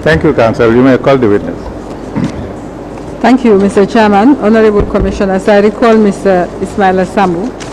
Thank you, Counsel. You may call the witness. Thank you, Mr. Chairman. Honorable Commissioners, I recall Mr. Ismail Sambu.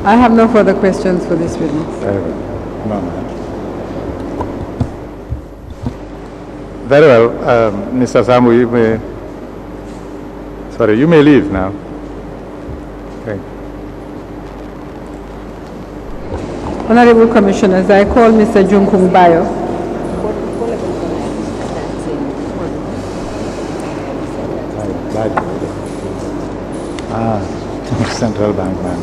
I have no further questions for this witness. Very well. No, no. Very well. Mr. Sambu, you may leave now. Thank you. Honorable Commissioners, I call Mr. Junkung Bayo. Central Bank man.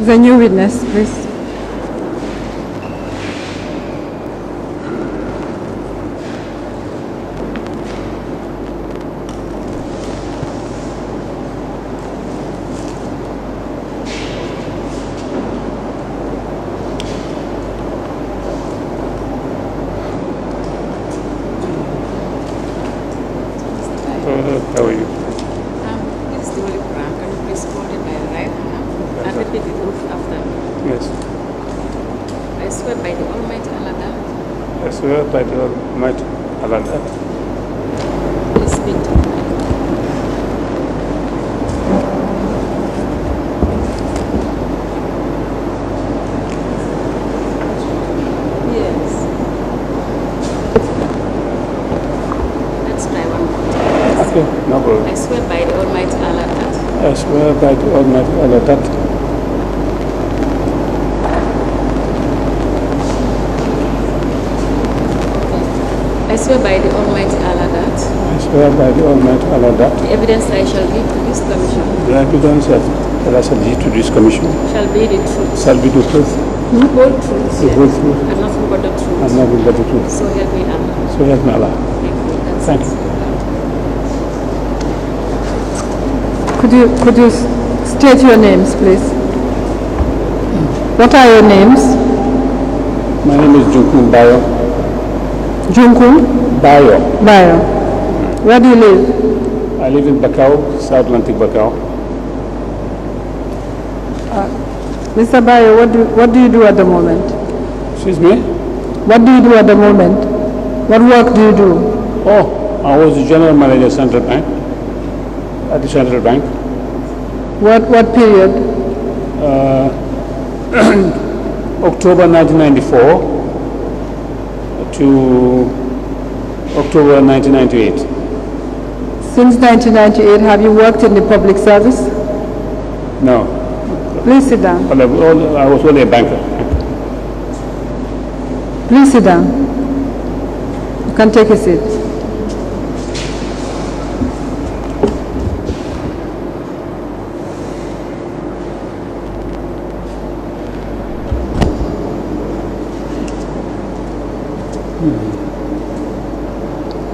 The new witness, please. How are you? This is the Holy Quran. Can you please hold it by the right hand and repeat it after me? Yes. I swear by the Almighty Allah that. I swear by the Almighty Allah that Please speak to me. Yes. Let's try one more time. Okay, no problem. I swear by the Almighty Allah that. I swear by the Almighty Allah that I swear by the Almighty Allah that. I swear by the Almighty Allah that The evidence I shall give to this commission the evidence that I shall give to this commission shall be the truth. shall be the truth, The whole truth. the whole truth, And nothing but the truth. and nothing but the truth. So help me Allah. So help me Allah. Thank you. That's Thank it. you. Could you state your names, please? What are your names? My name is Junkun Bayo. Junkun Bayo. Bayo. Where do you live? I live in Bakau, South Atlantic Bakau. Mr. Bayo, what do you do at the moment? Excuse me? What do you do at the moment? What work do you do? Oh, I was the general manager of Central Bank, at the Central Bank. What period? October 1994 to October 1998. Since 1998, have you worked in the public service? No, Please sit down. well, I was only a banker. Please sit down. You can take a seat.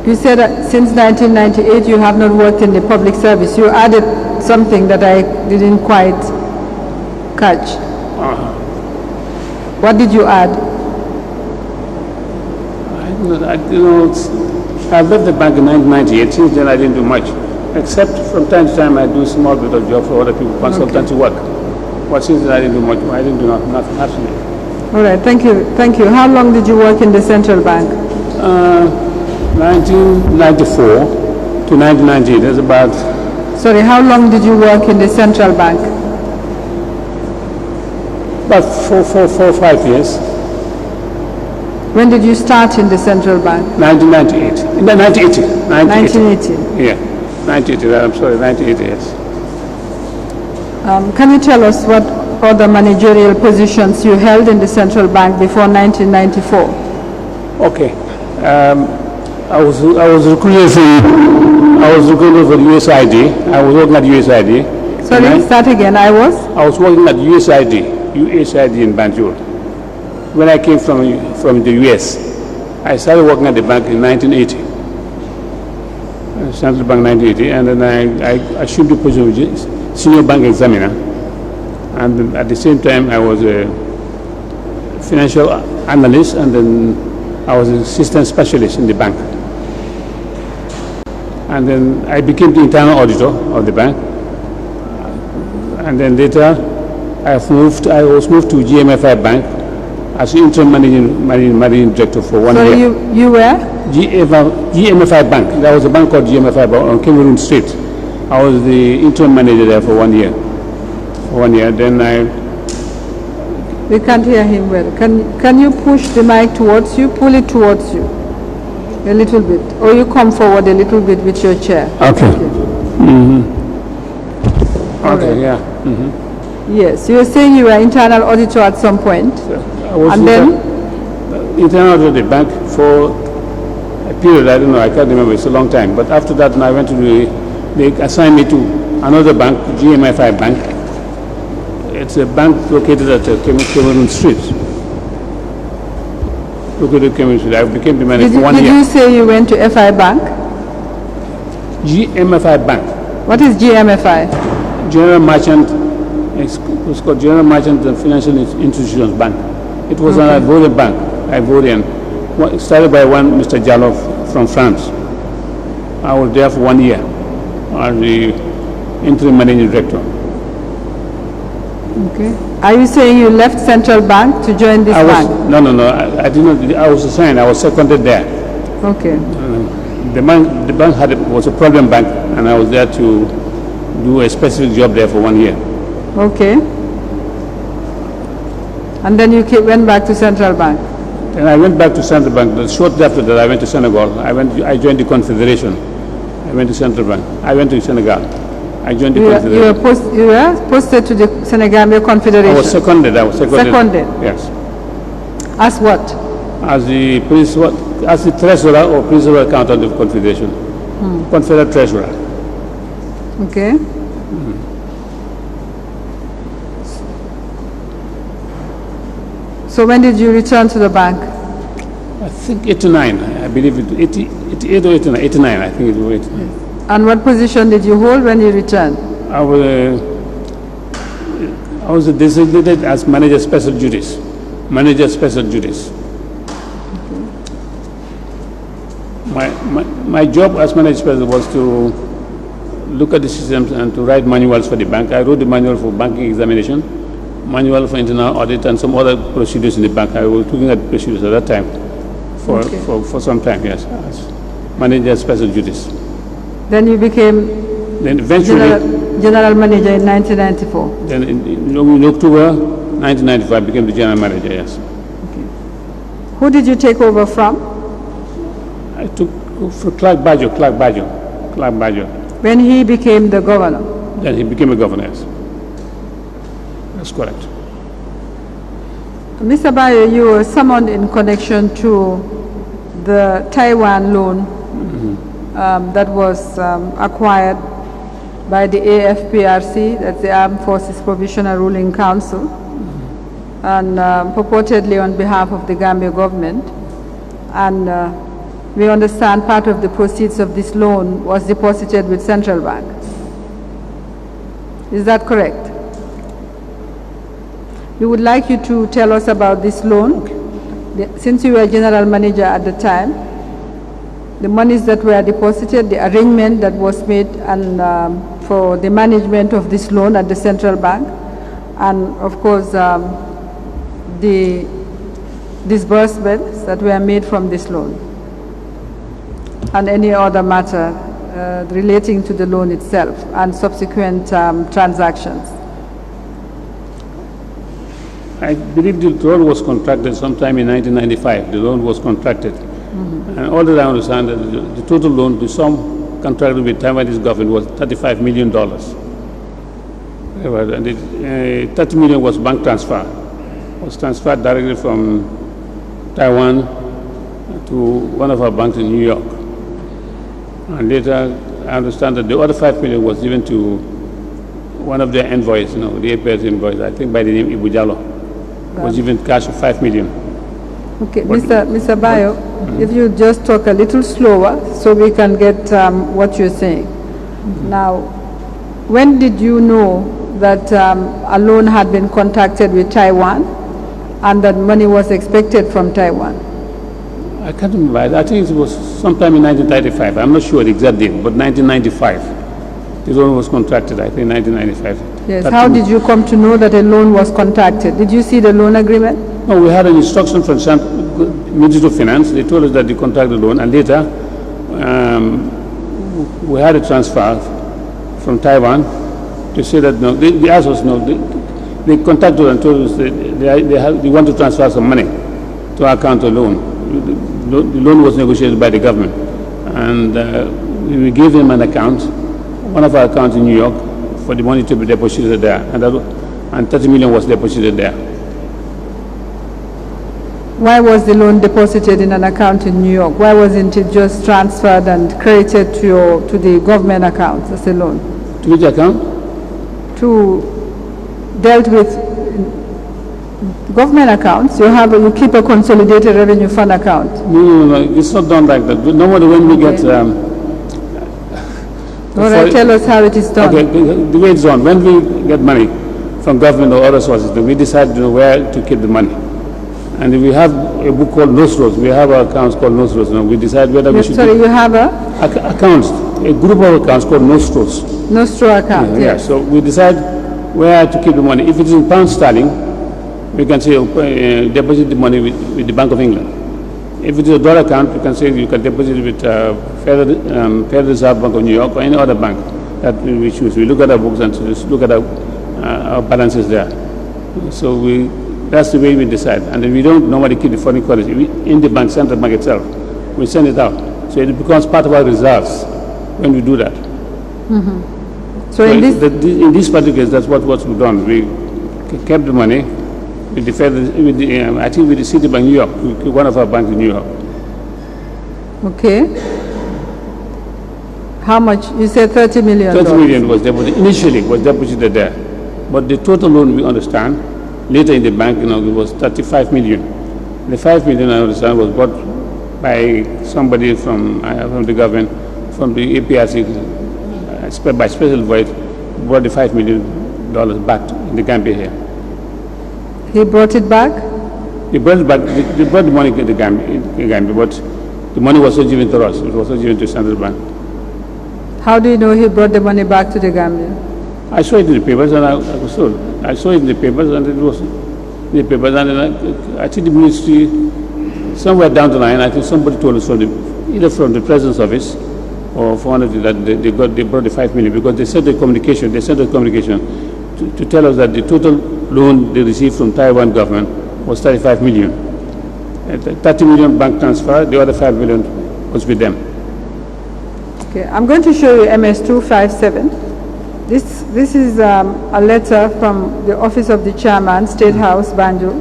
You said that since 1998 you have not worked in the public service. You added something that I didn't quite catch. What did you add? I left the bank in 1998. Since then, I didn't do much, except from time to time I do a small bit of job for other people, consultancy work. But since then, I didn't do much. I didn't do nothing, absolutely. All right, thank you. Thank you. How long did you work in the central bank? 1994 to 1998. That's about Sorry, how long did you work in the central bank? 5 years. When did you start in the central bank? 1998. In the 1980. 1980. Yeah, 1980. I'm sorry, 1980. Yes. Can you tell us what other managerial positions you held in the central bank before 1994? Okay. I was recruited for the USID. I was working at USID. Sorry, start again. I was working at USID in Banjul. When I came from the US, I started working at the bank in 1980. Central Bank 1980, and then I assumed the position of senior bank examiner. And then at the same time, I was a financial analyst, and then I was an assistant specialist in the bank. And then I became the internal auditor of the bank. And then later, I was moved to GMFI Bank as interim managing director for 1 year. So you were? GMFI Bank. There was a bank called GMFI Bank on Cameroon Street. I was the interim manager there for 1 year. Then We can't hear him well. Can you push the mic towards you? Pull it towards you a little bit, or you come forward a little bit with your chair. Okay. Alright. Yeah. Yes, you were saying you were internal auditor at some point, I was and then internal auditor of the bank for a period. I don't know. I can't remember. It's a long time. But after that, I went to they assigned me to another bank, GMFI Bank, It's a bank located at Cameroon Street. Located at Cameroon Street. I became the manager for 1 Did year. you say you went to FI Bank? GMFI Bank, What is GMFI? General Merchant, it was called General Merchant and Financial Institutions Bank. It was an Ivorian bank, Ivorian, started by one Mr. Jalov from France. I was there for 1 year as the interim managing director. Okay. Are you saying you left Central Bank to join this bank? No, I did not. I was assigned. I was seconded there. Okay. The bank was a problem bank, and I was there to do a specific job there for 1 year. Okay. And then you went back to Central Bank. Then I went back to Central Bank. Shortly after that, I went to Senegal. I joined the Confederation. I went to Central Bank. I went to Senegal. I joined the Confederation. You were posted to the Senegambia Confederation. I was seconded. Seconded? Yes. As what? As the treasurer or principal accountant of the Confederation. Confederate treasurer. Okay. So when did you return to the bank? I think 89. I believe it 88 or 89. 89. I think it was 89. And what position did you hold when you returned? I was designated as manager special duties. Manager special duties. My job as manager special was to look at the systems and to write manuals for the bank. I wrote the manual for banking examination, manual for internal audit, and some other procedures in the bank. I was looking at procedures at that time for some time, yes, as manager special duties. Then you became Then eventually, general manager in 1994. then in October 1995, I became the general manager, yes. Who did you take over from? I took for Clark Bajo. When he became the governor. Then he became a governor, yes. That's correct. Mr. Bayo, you were summoned in connection to the Taiwan loan that was acquired by the AFPRC, that's the Armed Forces Provisional Ruling Council, and purportedly on behalf of the Gambia government. And we understand part of the proceeds of this loan was deposited with Central Bank. Is that correct? We would like you to tell us about this loan. Since you were general manager at the time, the monies that were deposited, the arrangement that was made and for the management of this loan at the Central Bank, and of course the disbursements that were made from this loan, and any other matter relating to the loan itself and subsequent transactions. I believe the loan was contracted sometime in 1995. The loan was contracted. And all that I understand, the total loan, the sum contracted with Taiwanese government was $35 million. And $30 million was bank transfer. It was transferred directly from Taiwan to one of our banks in New York. And later, I understand that the other $5 million was given to one of their envoys, the APS envoys, I think by the name Ibu Jallo, was given cash of $5 million. Okay, Mr. Bayo, if you just talk a little slower so we can get what you're saying. Now, when did you know that a loan had been contracted with Taiwan and that money was expected from Taiwan? I can't remember. I think it was sometime in 1995. I'm not sure the exact date, but 1995. The loan was contracted, I think, 1995. Yes. How did you come to know that a loan was contracted? Did you see the loan agreement? No, we had an instruction from Ministry of Finance. They told us that they contracted the loan, and later we had a transfer from Taiwan to say that no. They asked us no. They contacted us and told us that they want to transfer some money to our account of loan. The loan was negotiated by the government, and we gave them an account, one of our accounts in New York, for the money to be deposited there, and $30 million was deposited there. Why was the loan deposited in an account in New York? Why wasn't it just transferred and credited to the government account as a loan? To which account? To dealt with government accounts. You keep a consolidated revenue fund account. No, it's not done like that. Normally when we get... All right, tell us how it is done. Okay, the way it's done, when we get money from government or other sources, then we decide where to keep the money. And we have a book called Nostros. We have our accounts called Nostros. We decide whether we should... Sorry, you have accounts, a group of accounts called Nostros. Nostro account, Yeah, yes. so we decide where to keep the money. If it is in pound sterling, we can say deposit the money with the Bank of England. If it is a dollar account, we can say you can deposit it with Federal Reserve Bank of New York or any other bank that we choose. We look at our books and just look at our balances there. So that's the way we decide. And then we don't normally keep the foreign currency in the bank, central bank itself. We send it out. So it becomes part of our reserves when we do that. So in this particular case, that's what we've done. We kept the money with the Federal, I think with the Citibank New York, one of our banks in New York. Okay. How much? You said $30 million. 30 million was deposited, initially was deposited there. But the total loan, we understand, later in the bank, it was 35 million. The 5 million, I understand, was bought by somebody from the government, from the APRC, by special voice, brought the $5 million back in the Gambia here. He brought it back? They brought it back. They brought the money to the Gambia, but the money was not given to us. It was not given to Central Bank. How do you know he brought the money back to the Gambia? I saw it in the papers, and I was told. I saw it in the papers, and it was in the papers, and I think the ministry, somewhere down the line, I think somebody told us either from the President's office or from one of that they brought the 5 million because they sent the communication. They sent the communication to tell us that the total loan they received from Taiwan government was 35 million. 30 million bank transfer, the other 5 million was with them. Okay, I'm going to show you MS-257. This is a letter from the Office of the Chairman, State House, Banjul,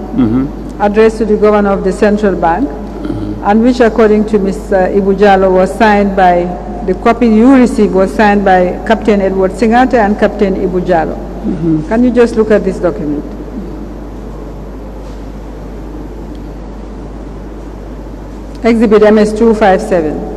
addressed to the Governor of the Central Bank, and which, according to Mr. Ibu Jallow, was signed by, the copy you received was signed by Captain Edward Singate and Captain Ibu Jallow. Can you just look at this document? Exhibit MS-257.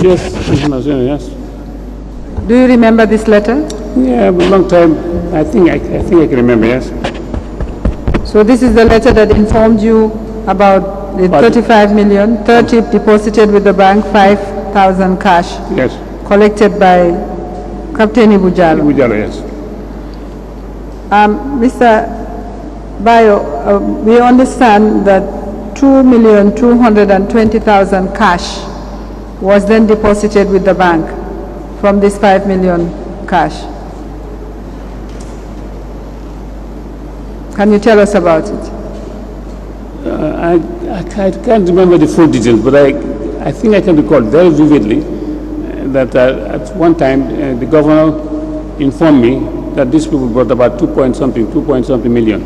Yes. Do you remember this letter? Yeah, a long time. I think I can remember. Yes. So this is the letter that informed you about the 35 million, 30 deposited with the bank, 5,000 cash. Yes. Collected by Captain Ibu Jallow. Ibu Jallow, yes. Mr. Bayo, we understand that 2,220,000 cash was then deposited with the bank from this 5 million cash. Can you tell us about it? I can't remember the full details, but I think I can recall very vividly that at one time the governor informed me that these people brought about 2 point something million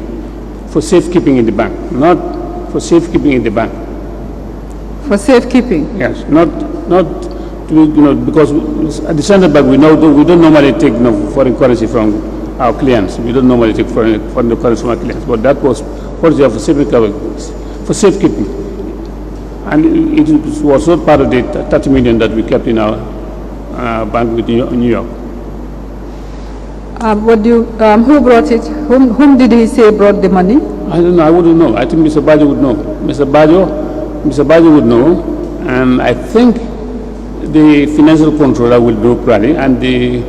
for safekeeping in the bank, not for safekeeping in the bank. For safekeeping? Yes, not to, because at the central bank we don't normally take foreign currency from our clients. We don't normally take foreign currency from our clients, but that was policy of for safekeeping, and it was not part of the 30 million that we kept in our bank with New York. Who brought it? Whom did he say brought the money? I don't know. I wouldn't know. I think Mr. Bajo would know. Mr. Bajo would know, and I think the financial controller will do probably, and the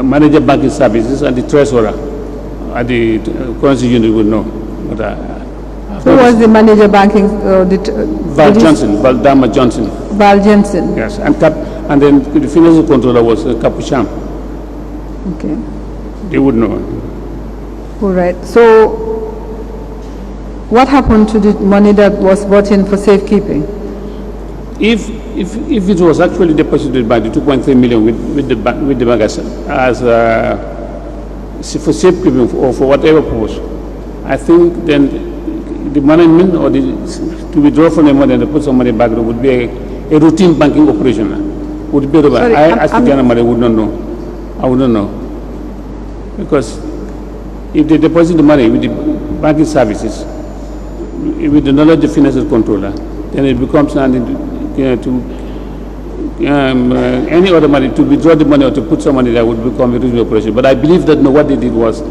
manager banking services and the treasurer at the currency unit will know. But Who was the manager banking? Val Johnson, Valdama Johnson. Val Johnson. Yes, and then the financial controller was Capucham. Okay. They would know. All right. So, what happened to the money that was brought in for safekeeping? If it was actually deposited by the 2.3 million with the bank as for safekeeping or for whatever purpose, I think then the management or to withdraw from the money and put some money back would be a routine banking operation. Would be Sorry, I, as the general manager, would not know. I wouldn't know. Because if they deposit the money with the banking services, with the knowledge of the financial controller, then it becomes any other money, to withdraw the money or to put some money there would become a routine operation. But I believe that what they did was,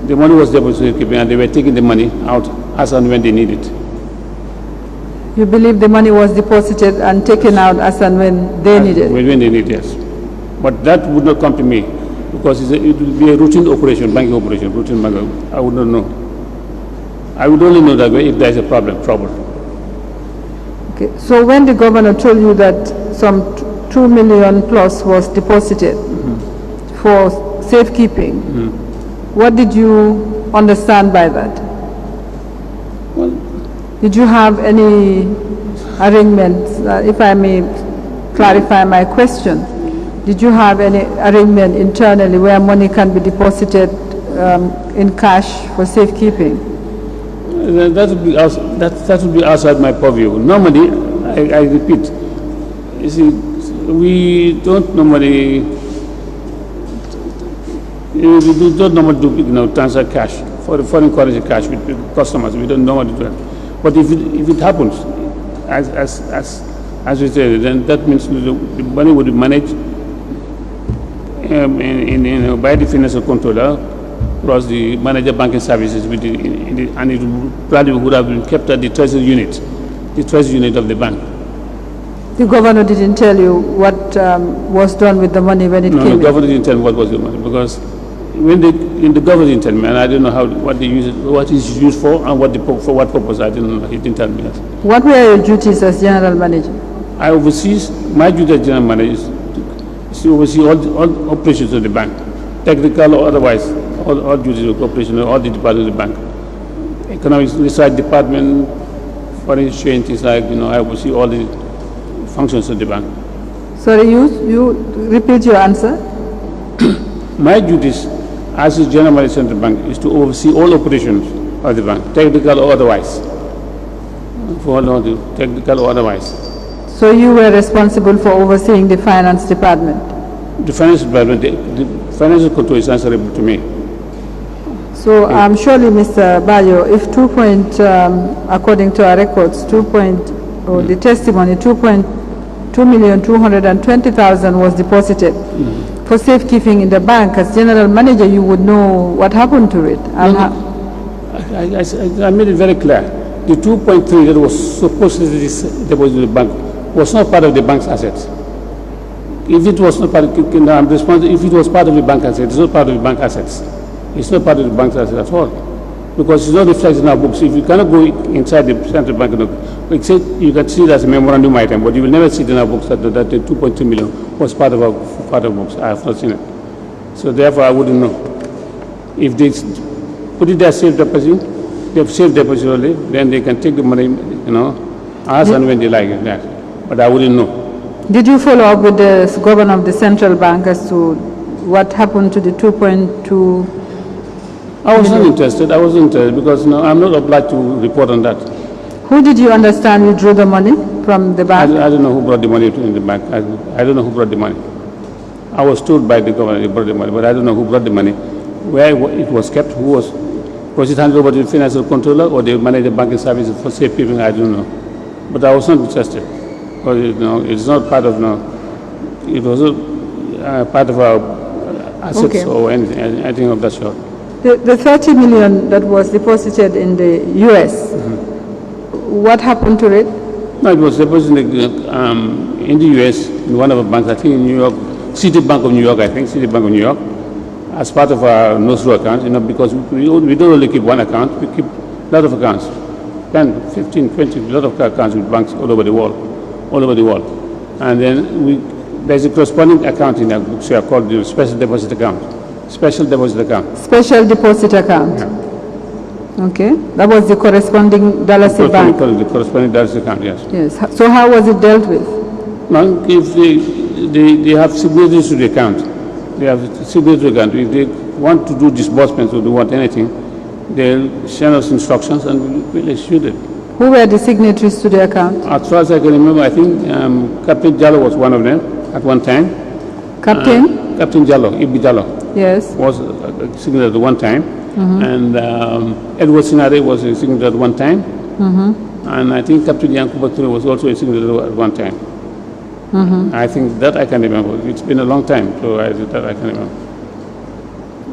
the money was deposited and they were taking the money out as and when they need it. You believe the money was deposited and taken out as and when they need it? When they need it, yes. But that would not come to me because it would be a routine operation, banking operation, routine banking. I would not know. I would only know that if there is a trouble. Okay. So when the governor told you that some 2 million plus was deposited for safekeeping, what did you understand by that? Well, did you have any arrangements, if I may clarify my question, did you have any arrangement internally where money can be deposited in cash for safekeeping? That would be outside my purview. Normally, I repeat, you see, we don't normally do transfer cash for the foreign currency cash with customers. We don't normally do that. But if it happens, as we say, then that means the money would be managed by the financial controller plus the manager banking services, and it probably would have been kept at the treasury unit of the bank. The governor didn't tell you what was done with the money when it came in? No, the governor didn't tell me what was the money, because in the governor didn't tell me, and I don't know what it's used for and for what purpose. I didn't know. He didn't tell me that. What were your duties as general manager? I oversees, my duty as general manager is to oversee all operations of the bank, technical or otherwise, all duties of operation, all the departments of the bank. Economic research department, foreign exchange, things like, I oversee all the functions of the bank. Sorry, you repeat your answer? My duties as the general manager of the bank is to oversee all operations of the bank, technical or otherwise. Technical or otherwise. So you were responsible for overseeing the finance department? The finance department, the financial control is answerable to me. So surely, Mr. Bayo, if according to our records, the testimony, 2,220,000 was deposited for safekeeping in the bank, as general manager, you would know what happened to it. I made it very clear. The 2.3 that was supposed to be deposited in the bank was not part of the bank's assets. If it was not part of, I'm responsible. If it was part of the bank assets, it's not part of the bank assets. It's not part of the bank's assets at all, because it's not reflected in our books. If you cannot go inside the central bank, you can see it as a memorandum item, but you will never see it in our books that the 2.2 million was part of our books. I have not seen it. So therefore, I wouldn't know. If they put it there, safe deposit, they have safe deposit only, then they can take the money, as and when they like it. That. But I wouldn't know. Did you follow up with the governor of the central bank as to what happened to the 2.2? I was not interested. I wasn't interested because I'm not obliged to report on that. Who did you understand withdrew the money from the bank? I don't know who brought the money in the bank. I don't know who brought the money. I was told by the governor he brought the money, but I don't know who brought the money, where it was kept, was it handed over to the financial controller or the manager banking services for safekeeping? I don't know. But I was not interested. Because it's not part of it was not part of our assets or anything of that sort. The 30 million that was deposited in the U.S., what happened to it? No, it was deposited in the U.S. in one of the banks, I think in New York, City Bank of New York, I think, City Bank of New York, as part of our Nostro account, because we don't only keep one account, we keep a lot of accounts, 10, 15, 20, a lot of accounts with banks all over the world, And then there's a corresponding account in our books here called the special deposit account. Special deposit account. Special deposit account. Yeah. Okay, that was the corresponding Dalasi Bank. The corresponding Dalasi account, yes. Yes. So how was it dealt with? Now, if they have signatories to the account, they have signatories to the account. If they want to do disbursements or they want anything, they'll send us instructions and we'll execute it. Who were the signatories to the account? As far as I can remember, I think Captain Jallo was one of them at one time. Captain? Captain Jallo, Ibi Jallo, Yes. was a signatory at one time. And Edward Sinare was a signatory at one time. And I think Captain Yankuba Ture was also a signatory at one time. I think that I can remember. It's been a long time, so that I can remember.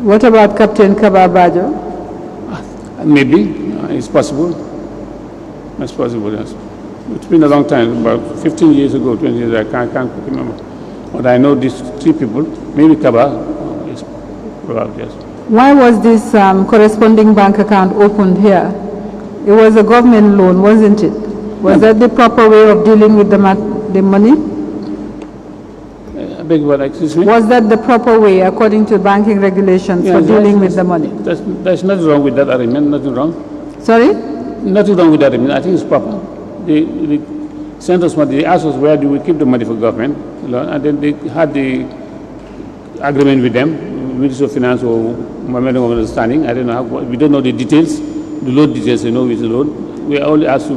What about Captain Kababajo? Maybe, it's possible. It's possible, yes. It's been a long time, about 15 years ago, 20 years, I can't remember. But I know these three people, maybe Kaba is probably, yes. Why was this corresponding bank account opened here? It was a government loan, wasn't it? Was that the proper way of dealing with the money? I beg your pardon, excuse me? Was that the proper way, according to banking regulations, for dealing with the money? There's nothing wrong with that arrangement, nothing wrong. Sorry? Nothing wrong with that arrangement, I think it's proper. They sent us money, they asked us where do we keep the money for government, and then they had the agreement with them, Ministry of Finance or Memorandum of Understanding, I don't know how, we don't know the details, the loan details, you know, with the loan. We are only asked to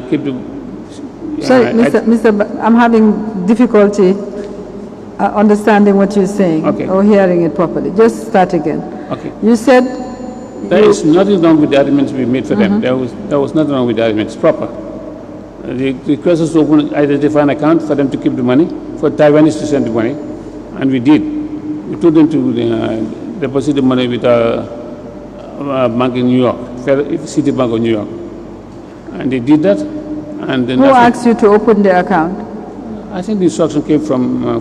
keep the... Sorry, I'm having difficulty understanding what you're saying or hearing it properly. Just start again. Okay. You said... There is nothing wrong with the arrangements we made for them. There was nothing wrong with the arrangements. It's proper. The request was to open, identify an account for them to keep the money, for Taiwanese to send the money, and we did. We told them to deposit the money with a bank in New York, City Bank of New York. And they did that. And then who asked you to open the account? I think the instruction came from I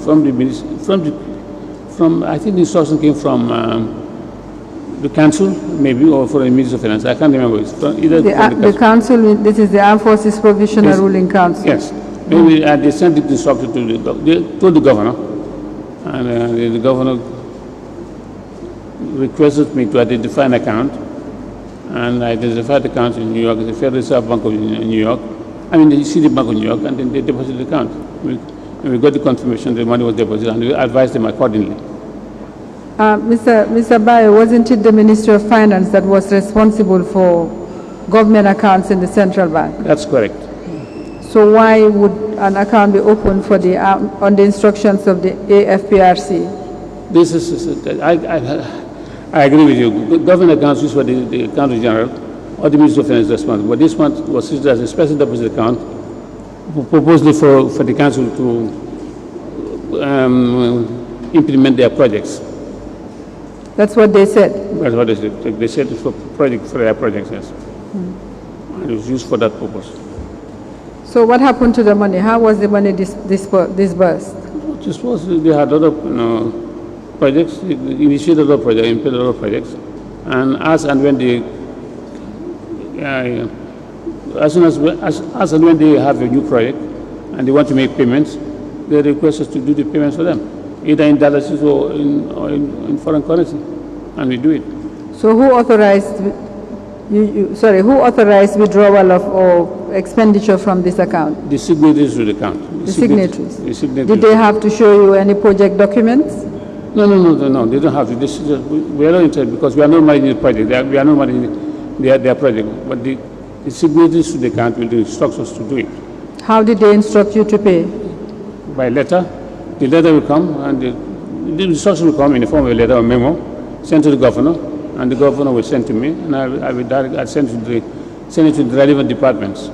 think the instruction came from the council, maybe, or from the Ministry of Finance. I can't remember. It's from either the council. This is the Armed Forces Provisional Ruling Council. Yes. Maybe they sent the instruction to they told the governor, and the governor requested me to identify an account, and I identified the account in New York, the Federal Reserve Bank of New York. I mean, the City Bank of New York, and then they deposited the account. We got the confirmation the money was deposited, and we advised them accordingly. Mr. Bayo, wasn't it the Ministry of Finance that was responsible for government accounts in the central bank? That's correct. So why would an account be opened for on the instructions of the AFPRC? This is I agree with you. Government accounts used for the Accountant General or the Ministry of Finance responsible. But this one was used as a special deposit account, proposed for the council to implement their projects. That's what they said? That's what they said. They said it's for their projects, yes. And it was used for that purpose. So what happened to the money? How was the money disbursed? They had other projects, initiated other projects, implemented other projects, and as and when they as and when they have a new project and they want to make payments, they request us to do the payments for them, either in dollars or in foreign currency, and we do it. So who authorized? Who authorized withdrawal of or expenditure from this account? The signatories to the account. The signatories. The signatories. Did they have to show you any project documents? No. They don't have to. We are not interested because we are not managing the project. We are not managing their project. But the signatories to the account will instruct us to do it. How did they instruct you to pay? By letter. The letter will come, and the instruction will come in the form of a letter or memo sent to the governor, and the governor will send to me, and I send it to the relevant departments.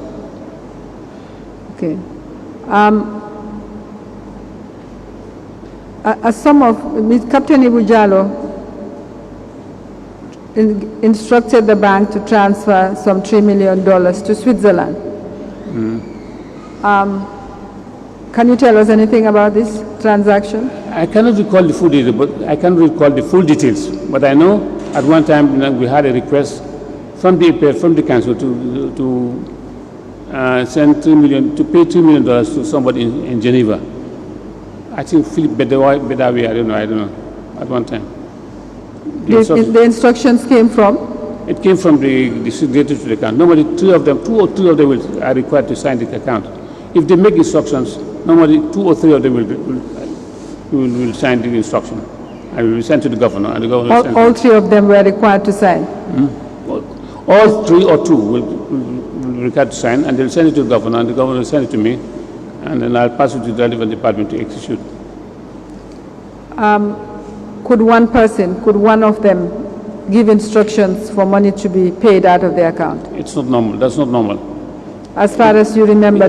Okay. Captain Ibujalo instructed the bank to transfer some $3 million to Switzerland. Can you tell us anything about this transaction? I cannot recall the full details, but I can recall the full details. But I know at one time we had a request from the council to send $3 million, to pay $3 million to somebody in Geneva. I think Philip Bedawi, I don't know, at one time. The instructions came from? It came from the signatory to the account. Normally, two or three of them are required to sign the account. If they make instructions, normally 2 or 3 of them will sign the instruction. And will be sent to the governor, and the governor will send All 3 of them were required to sign? All 3 or 2 will be required to sign, and they'll send it to the governor, and the governor will send it to me, and then I'll pass it to the relevant department to execute. Could one of them give instructions for money to be paid out of the account? It's not normal. That's not normal. As far as you remember,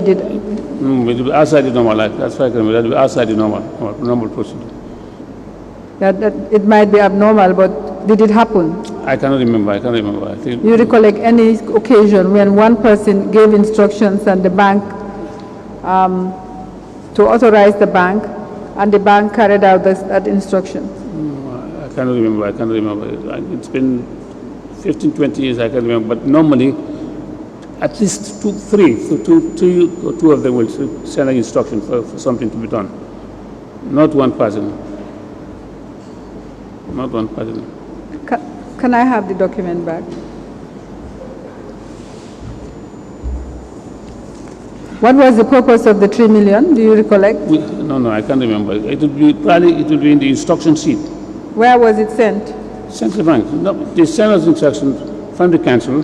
It will be outside the normal. That's why I can remember. That will be outside the normal procedure. it might be abnormal, but did it happen? I cannot remember. I think You recollect any occasion when one person gave instructions and the bank to authorize the bank, and the bank carried out that instruction? I cannot remember. It's been 15, 20 years. I can't remember. But normally, at least 2 or 2 of them will send an instruction for something to be done. Not one person. Not one person. Can I have the document back? What was the purpose of the 3 million? Do you recollect? No, I can't remember. It would be in the instruction sheet. Where was it sent? Central Bank. No, they send us instructions from the council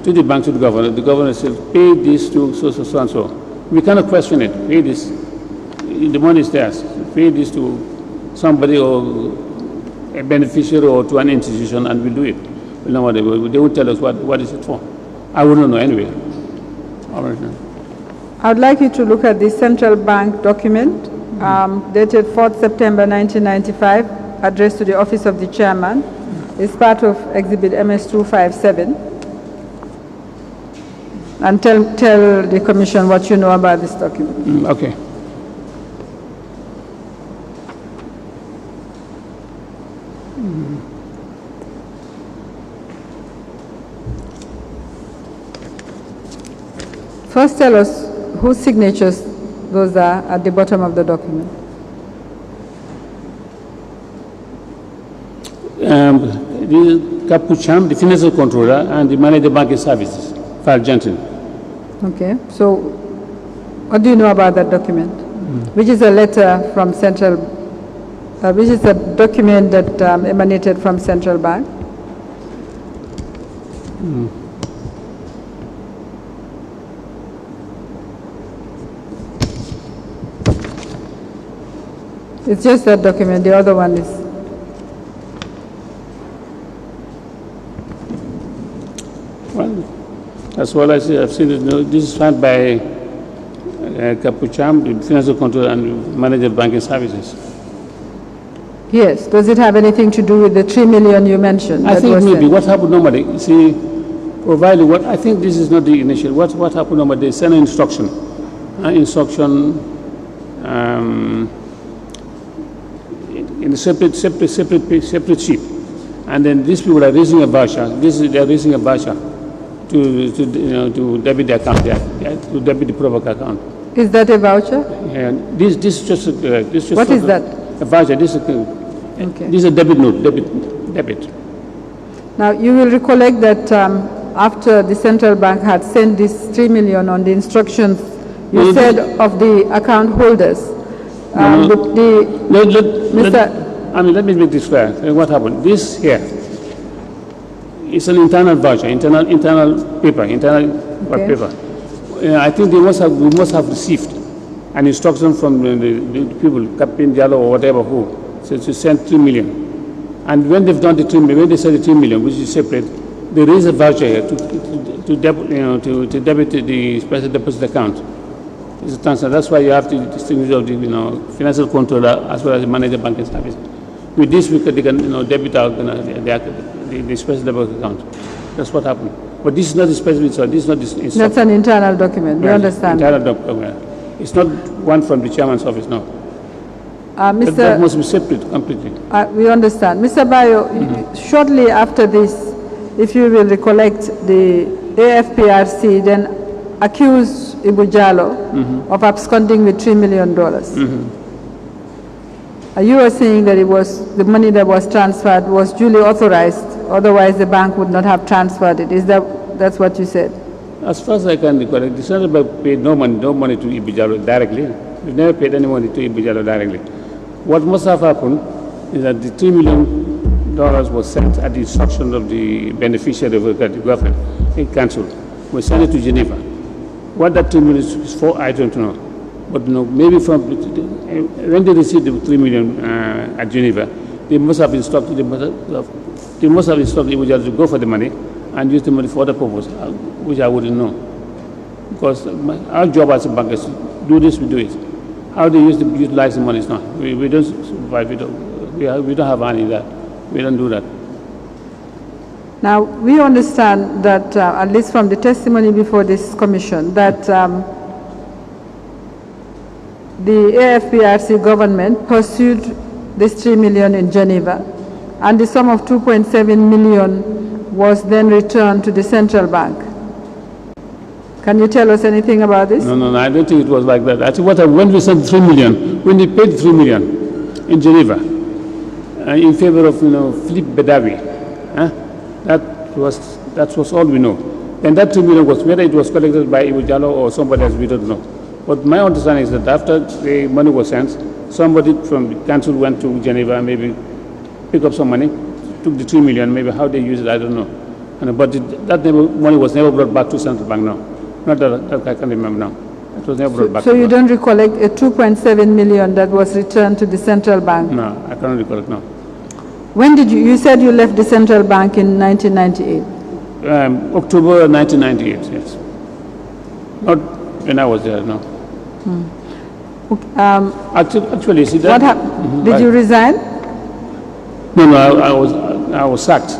to the bank, to the governor. The governor says, pay this to so and so. We cannot question it. Pay this. The money is theirs. Pay this to somebody or a beneficiary or to an institution, and we'll do it. We'll know what they will. They will tell us what is it for. I wouldn't know anyway. All right. I would like you to look at the central bank document dated 4th September 1995, addressed to the office of the chairman. It's part of Exhibit MS-257. And tell the commission what you know about this document. Okay. First, tell us whose signatures those are at the bottom of the document. The Capucham, the financial controller, and the manager banking services, File Jensen. Okay, so what do you know about that document? Which is a letter from central, which is a document that emanated from central bank? It's just that document, the other one is. Well, that's what I see. I've seen it. No, this is signed by Capucham, the financial controller and manager banking services. Yes. Does it have anything to do with the 3 million you mentioned? I think maybe sent? what happened normally, you see, provided what I think this is not the initial. What happened normally? They send an instruction, in a separate sheet, and then these people are raising a voucher. They are raising a voucher to debit the account, to debit the Provoc account. Is that a voucher? Yeah, this is just What is that? A voucher. This is a debit note. Debit. Now you will recollect that after the central bank had sent this 3 million on the instructions you said of the account holders. Let me make this clear. What happened? This here is an internal voucher, internal paper, paper. I think we must have received an instruction from the people, Captain Diallo or whatever, who said to send 3 million. And when they've done the 3 million, when they send the 3 million, which is separate, they raise a voucher here to debit the special deposit account. It's a transfer. That's why you have to distinguish of the financial controller as well as the manager banking service. With this, they can debit out the special deposit account. That's what happened. But this is not the specific, so this is not the instruction. That's an internal document, we Right, understand. Internal document. It's not one from the chairman's office, no. That Mr. must be separate completely. We understand. Mr. Bayo, shortly after this, if you will recollect, the AFPRC then accused Ibu Jallo of absconding with $3 million. You were saying that it was the money that was transferred was duly authorized, otherwise the bank would not have transferred it. That's what you said? As far as I can recall, the central bank paid no money to Ibu Jallo directly. We never paid any money to Ibu Jallo directly. What must have happened is that the $3 million was sent at the instruction of the beneficiary of the government, a council. We sent it to Geneva. What that $3 million is for, I don't know. But maybe from when they received the $3 million at Geneva, they must have instructed Ibu Jallo to go for the money and use the money for other purpose, which I wouldn't know. Because our job as a bank is to do this, we do it. How they utilize the money is not. We don't supervise, we don't have any of that. We don't do that. Now, we understand that, at least from the testimony before this commission, that the AFPRC government pursued this $3 million in Geneva, and the sum of $2.7 million was then returned to the central bank. Can you tell us anything about this? No, I don't think it was like that. I think when we sent $3 million, when they paid $3 million in Geneva, in favor of Philippe Bedawi, that was all we know. And that $2 million was whether it was collected by Ibu Jallo or somebody else, we don't know. But my understanding is that after the money was sent, somebody from the council went to Geneva, maybe pick up some money, took the $3 million, maybe how they used it, I don't know. But that money was never brought back to central bank now. Not that I can remember now. It was never brought back. So you don't recollect a $2.7 million that was returned to the central bank? No, I cannot recollect now. When did you said you left the central bank in 1998? October 1998, yes. Not when I was there, no. Actually, see that. What happened? Did you resign? No, I was sacked.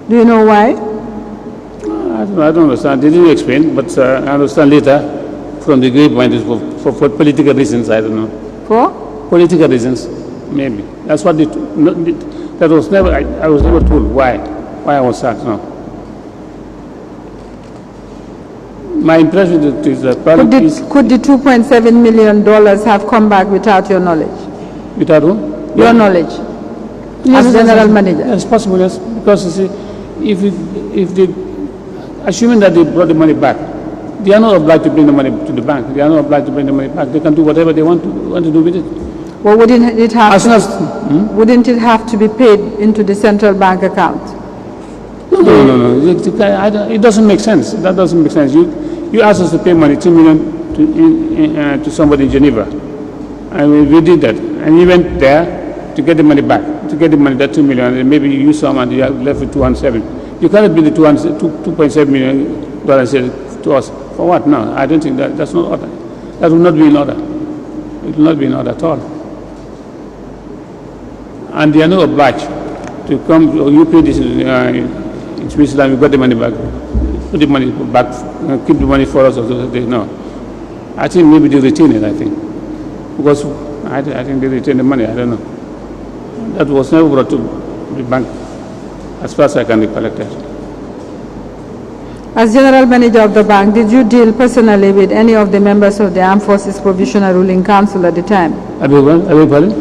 Do you know why? I don't understand. They didn't explain, but I understand later from the grapevine is for political reasons. I don't know. For? Political reasons, maybe. That's what that was never. I was never told why I was sacked. No. My impression is that could the $2.7 million have come back without your knowledge? Without who? Your knowledge, as general manager. Yes, possible. Yes, because you see, if they, assuming that they brought the money back, they are not obliged to bring the money to the bank. They are not obliged to bring the money back. They can do whatever they want to do with it. Well, wouldn't it have Wouldn't it have to be paid into the central bank account? No. It doesn't make sense. That doesn't make sense. You asked us to pay money, $2 million to somebody in Geneva, and we did that. And you went there to get the money back, to get the money, that $2 million, and maybe you use some and you have left with $207. You cannot bring the $2.7 million to us. For what? No, I don't think that's not order. That will not be in order. It will not be in order at all. And they are not obliged to come, you pay this in Switzerland, you got the money back, put the money back, keep the money for us. No. I think maybe they retain it, I think. Because I think they retain the money, I don't know. That was never brought to the bank, as far as I can recollect it. As General Manager of the bank, did you deal personally with any of the members of the Armed Forces Provisional Ruling Council at the time? I beg pardon?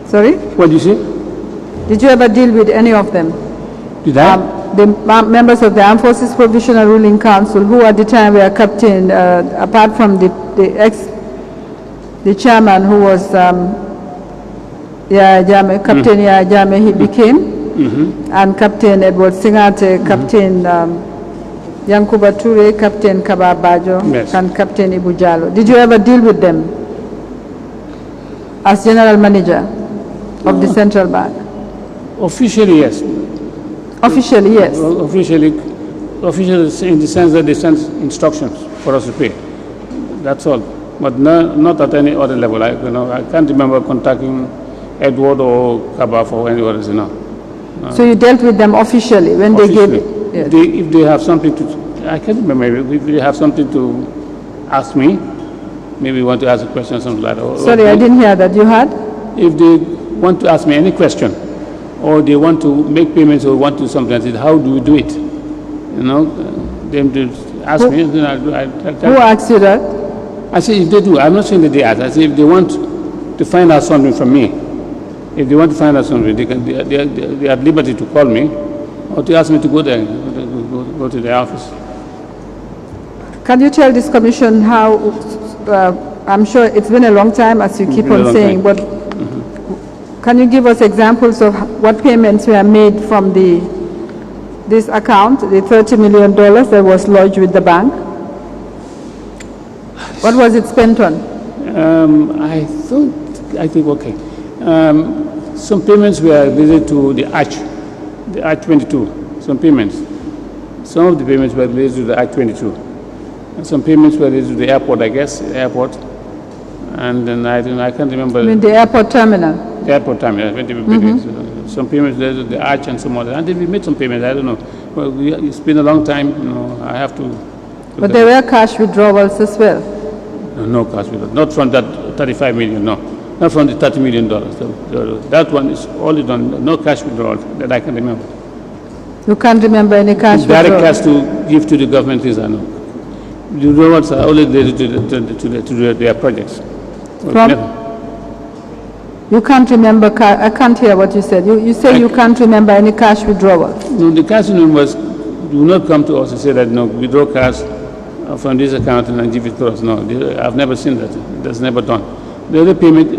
Sorry? What did you say? Did you ever deal with any of them? Did I? The members of the Armed Forces Provisional Ruling Council, who at the time were captained, apart from the chairman who was Captain Yaya Jammeh, he became, and Captain Edward Singate, Captain Yankuba Toure, Captain Kaba Bajo, yes, and Captain Ibu Jallo. Did you ever deal with them as General Manager of the Central Bank? Officially, yes. Officially, yes. Officially in the sense that they sent instructions for us to pay. That's all. But not at any other level. I can't remember contacting Edward or Kabaf or anyone else, no. So you dealt with them officially when they gave it? Yes. If they have something to, I can't remember, if they have something to ask me, maybe want to ask a question or something like that. Sorry, I didn't hear that. You had? If they want to ask me any question, or they want to make payments or want to do something, I said, how do we do it? You know, them to ask me, then Who asked you that? I say, if they do, I'm not saying that they ask. I say, if they want to find out something from me, if they want to find out something, they are at liberty to call me or to ask me to go there, go to their office. Can you tell this commission how, I'm sure it's been a long time as you keep on saying, but can you give us examples of what payments were made from this account, the $30 million that was lodged with the bank? What was it spent on? I think, okay. Some payments were related to the Arch 22, some payments. Some of the payments were related to the Arch 22. And some payments were related to the airport, I guess, the airport. And then I can't remember. You mean the airport terminal? The airport terminal, some payments related to the Arch and some other. And then we made some payments, I don't know. Well, it's been a long time, you know, I have to. But there were cash withdrawals as well? No cash withdrawals, not from that 35 million, no. Not from the $30 million. That one is only done, no cash withdrawal that I can remember. You can't remember any cash withdrawal? Direct cash to give to the government is I know. The withdrawals are only related to their projects. You can't remember, I can't hear what you said. You say you can't remember any cash withdrawal? No, the cash was, do not come to us and say that, no, withdraw cash from this account and give it to us. No, I've never seen that. That's never done. The other payment,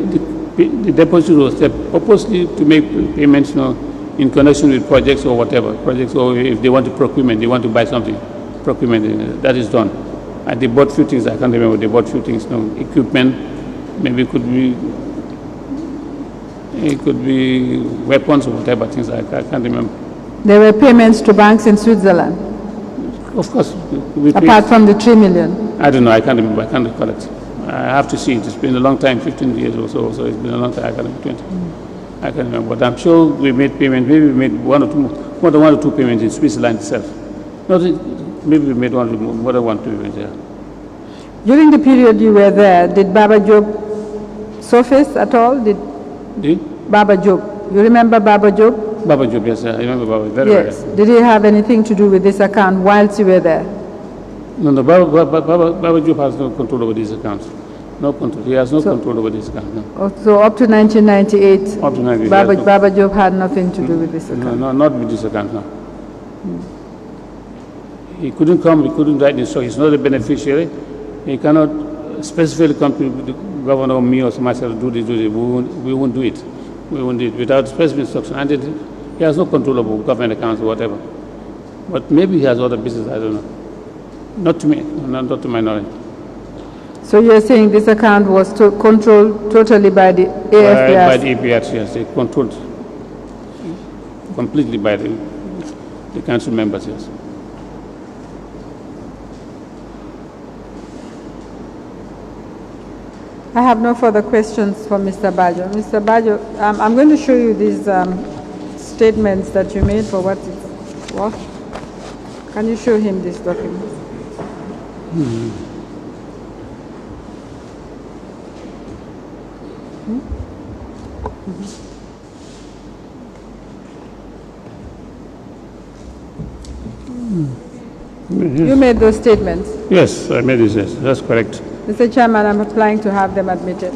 the deposit was purposely to make payments, you know, in connection with projects or whatever, projects, or if they want to procurement, they want to buy something, procurement, that is done. And they bought few things, I can't remember, they bought few things, you know, equipment, maybe it could be weapons or whatever, things like that, I can't remember. There were payments to banks in Switzerland? Of course. Apart from the 3 million? I don't know, I can't remember, I can't recall it. I have to see it. It's been a long time, 15 years or so it's been a long time, I can't remember, 20. I can't remember, but I'm sure we made payments, maybe we made more than one or two payments in Switzerland itself. Maybe we made more than one or two payments there. During the period you were there, did Baba Job surface at all? Did Baba Job, you remember Baba Job? Baba Job, yes, I remember Baba, very well. Yes. Did he have anything to do with this account whilst you were there? No, Baba Job has no control over these accounts. No control. He has no control over this account. No. So up to 1998, up to 1998 Baba Job had nothing to do with this account? No, not with this account, no. He couldn't come, he couldn't write this, so he's not a beneficiary. He cannot specifically come to the governor or me or myself to do this. We won't do it. We won't do it without specific instruction. And he has no control over government accounts or whatever. But maybe he has other business, I don't know. Not to me, not to my knowledge. So you're saying this account was controlled totally by the AFPRC? By the APRC, yes. They controlled completely by the council members, yes. I have no further questions for Mr. Bajo. Mr. Bajo, I'm going to show you these statements that you made for what it's worth. Can you show him these documents? You made those statements? Yes, I made this, yes. That's correct. Mr. Chairman, I'm applying to have them admitted.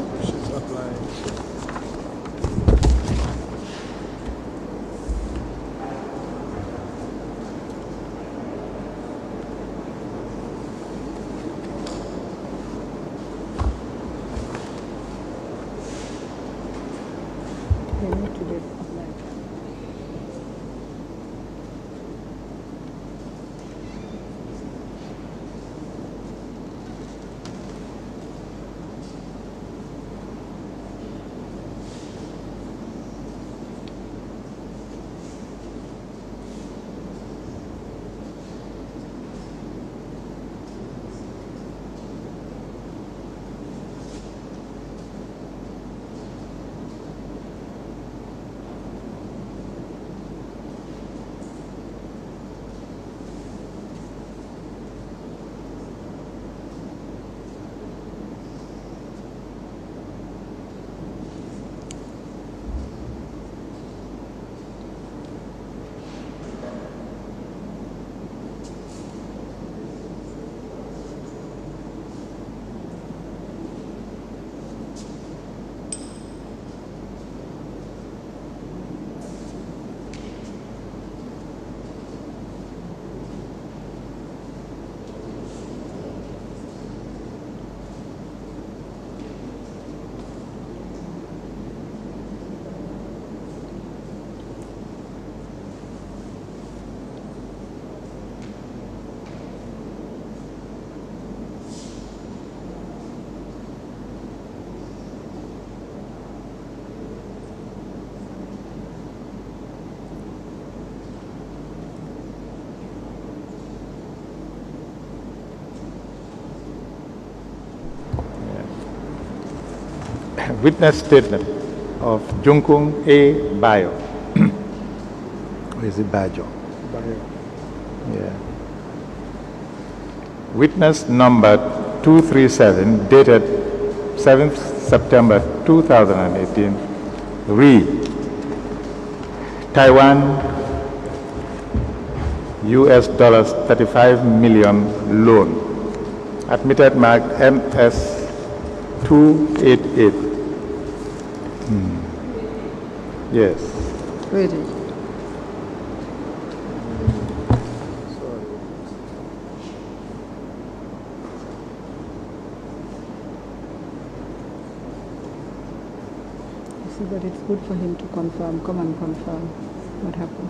Witness statement of Junkung A. Bayo. Or is it Bajo? Bayo. Yeah. Witness number 237, dated 7th September 2018. Re. Taiwan US dollars 35 million loan. Admitted mark MS 288. Yes. Ready. See, but it's good for him to confirm, come and confirm what happened.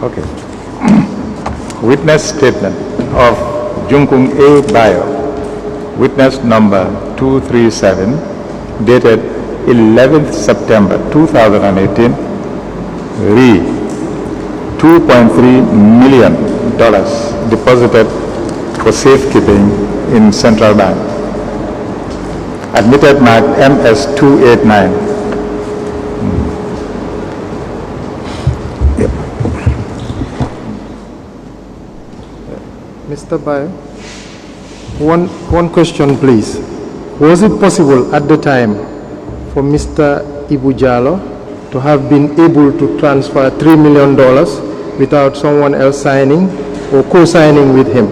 Okay. Witness statement of Junkung A. Bayo, witness number 237, dated 11th September 2018, re. $2.3 million deposited for safekeeping in Central Bank. Admitted mark MS 289. Mr. Bayo, one question, please. Was it possible at the time for Mr. Ibu Jallow to have been able to transfer $3 million without someone else signing or co-signing with him?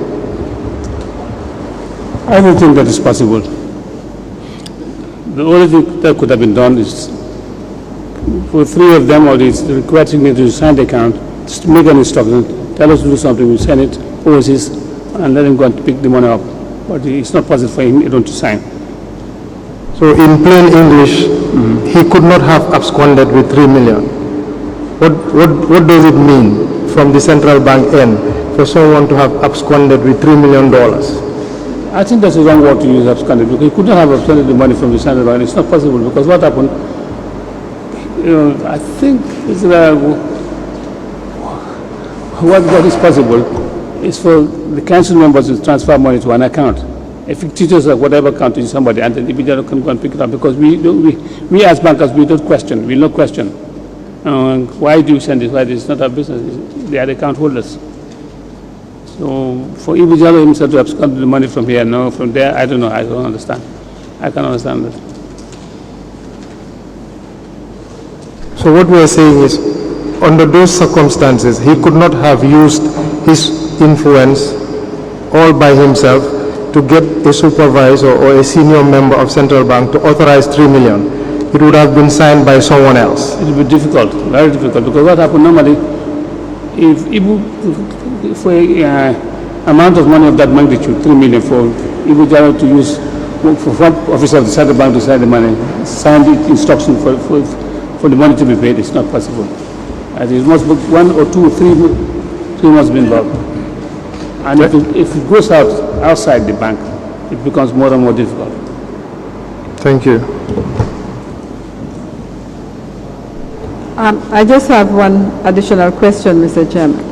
I don't think that is possible. The only thing that could have been done is for three of them, or it's requesting me to sign the account, just make an instruction, tell us to do something, we send it overseas, and let him go and pick the money up. But it's not possible for him alone to sign. So in plain English, he could not have absconded with $3 million. What does it mean from the central bank end for someone to have absconded with $3 million? I think that's the wrong word to use, absconded, because you couldn't have absconded the money from the central bank. It's not possible, because what happened, I think it's, what is possible is for the council members to transfer money to an account, a fictitious or whatever account to somebody, and then the individual can go and pick it up, because we as bankers, we don't question, we no question. Why do you send this? Why this is not our business? They are the account holders. So for individual himself to abscond the money from here, no, from there, I don't know. I don't understand. I can't understand that. So what we are saying is, under those circumstances, he could not have used his influence all by himself to get a supervisor or a senior member of central bank to authorize 3 million. It would have been signed by someone else. It will be difficult, very difficult, because what happened normally, if for an amount of money of that magnitude, 3 million, for Ibu Jalo to use, for one officer of the central bank to sign the money, sign the instruction for the money to be paid, it's not possible. And it must be 1 or 2 or 3 must be involved. And if it goes outside the bank, it becomes more and more difficult. Thank you. I just have one additional question, Mr. Chairman.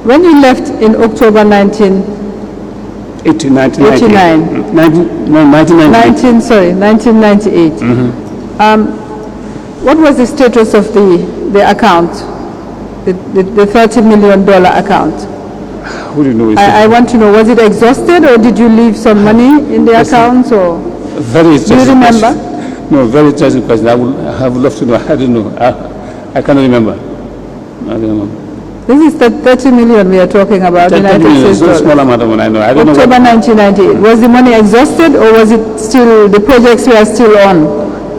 When you left in October 1998, what was the status of the account, the $30 million account? Who do you know? I want to know, was it exhausted, or did you leave some money in the account? Or very do you remember? Question. No, very interesting question. I would love to know. I don't know. I cannot remember. I don't know. This is the 30 million we are talking about. United States dollars. It's a small amount of money. I know. I don't October know 1998. Was the money exhausted, or was it still, the projects were still on?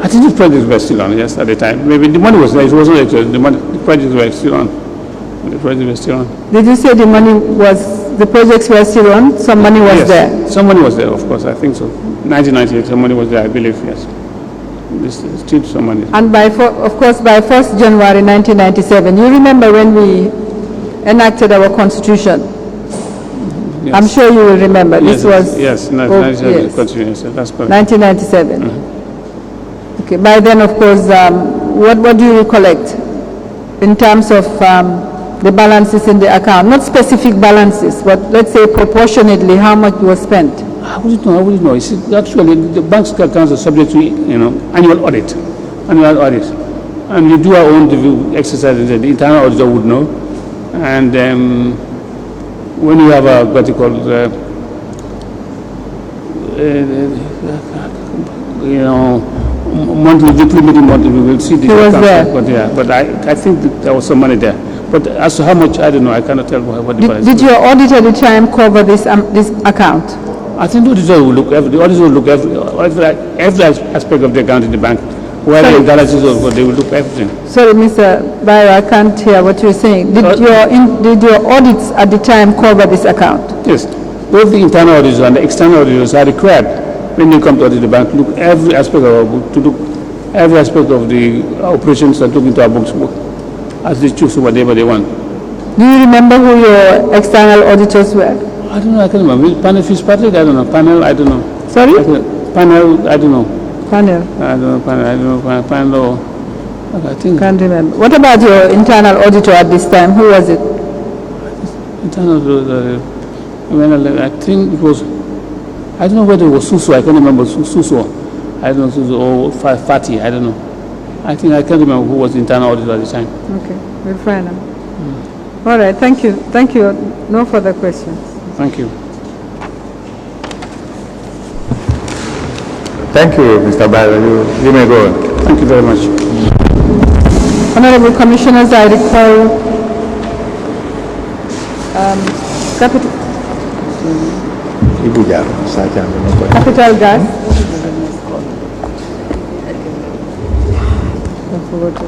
I think the projects were still on, yes, at the time. Maybe the money was there. It wasn't exhausted. The projects were still on. The projects were still on. Did you say the projects were still on? Some money was yes, there? Some money was there, of course. I think so. 1998, some money was there, I believe, yes. There's still some money. And of course, by 1st January 1997, you remember when we enacted our constitution? Yes. I'm sure you will remember. Yes, this was... Yes, 1997, yes. That's correct. 1997. Okay, by then, of course, what do you recollect in terms of the balances in the account? Not specific balances, but let's say proportionately how much was spent. I wouldn't know. You see, actually, the bank's accounts are subject to, annual audit. And we do our own review exercises, the internal auditor would know. And when you have a, what you call, monthly, weekly meeting, we will see the accounts. Was there? But I think that there was some money there. But as to how much, I don't know. I cannot tell what the price. Did your audit at the time cover this account? I think the auditor will look every aspect of the account in the bank. Whether the balances or what, they will look at everything. Sorry, Mr. Bayo, I can't hear what you're saying. Did your audits at the time cover this account? Yes. Both the internal auditors and the external auditors are required, when they come to audit the bank, to look every aspect of our book, to look every aspect of the operations and look into our books as they choose whatever they want. Do you remember who your external auditors were? I don't know. I can't remember. Panel Fitzpatrick? I don't know. Panel? I don't know. Sorry? Panel? I don't know. Panel? I don't know. Panel? I don't know. Panel? I think. Can't remember. What about your internal auditor at this time? Who was it? Internal auditor. I think it was. I don't know whether it was Suso. I can't remember Suso. I don't know Suso or Fati. I don't know. I think I can't remember who was the internal auditor at the time. Okay, we'll find out. All right. Thank you. Thank you. No further questions. Thank you. Thank you, Mr. Bayo. You may go on. Thank you very much. Honorable Commissioners, I recall Capital Gas. I forgot.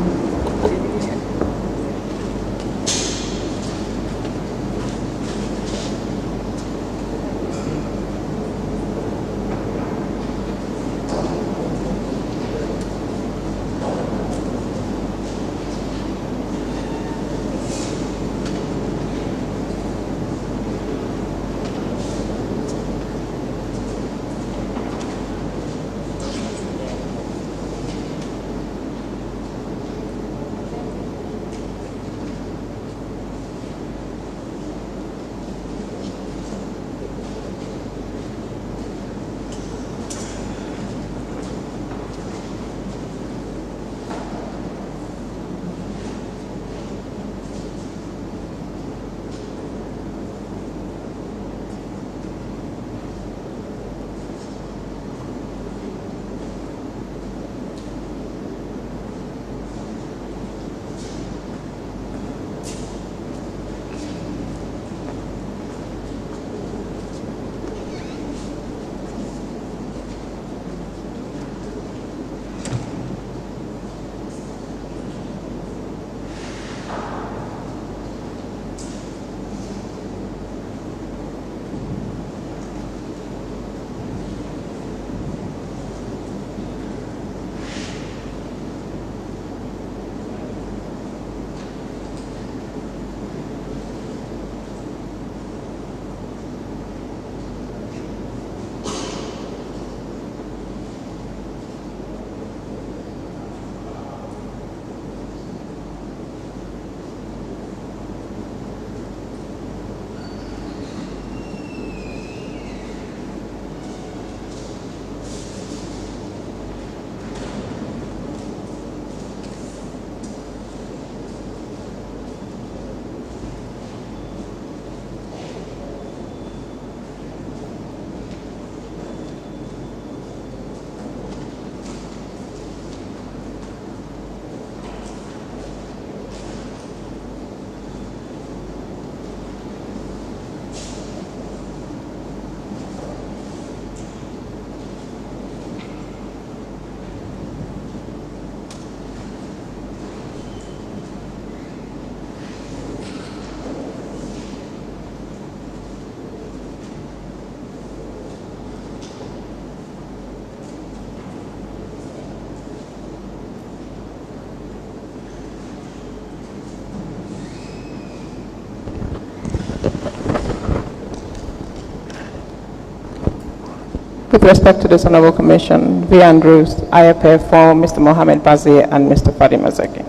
With respect to this Honorable Commission, V. Andrews, IFF for Mr. Mohamed Bazir and Mr. Fadi Mazeki.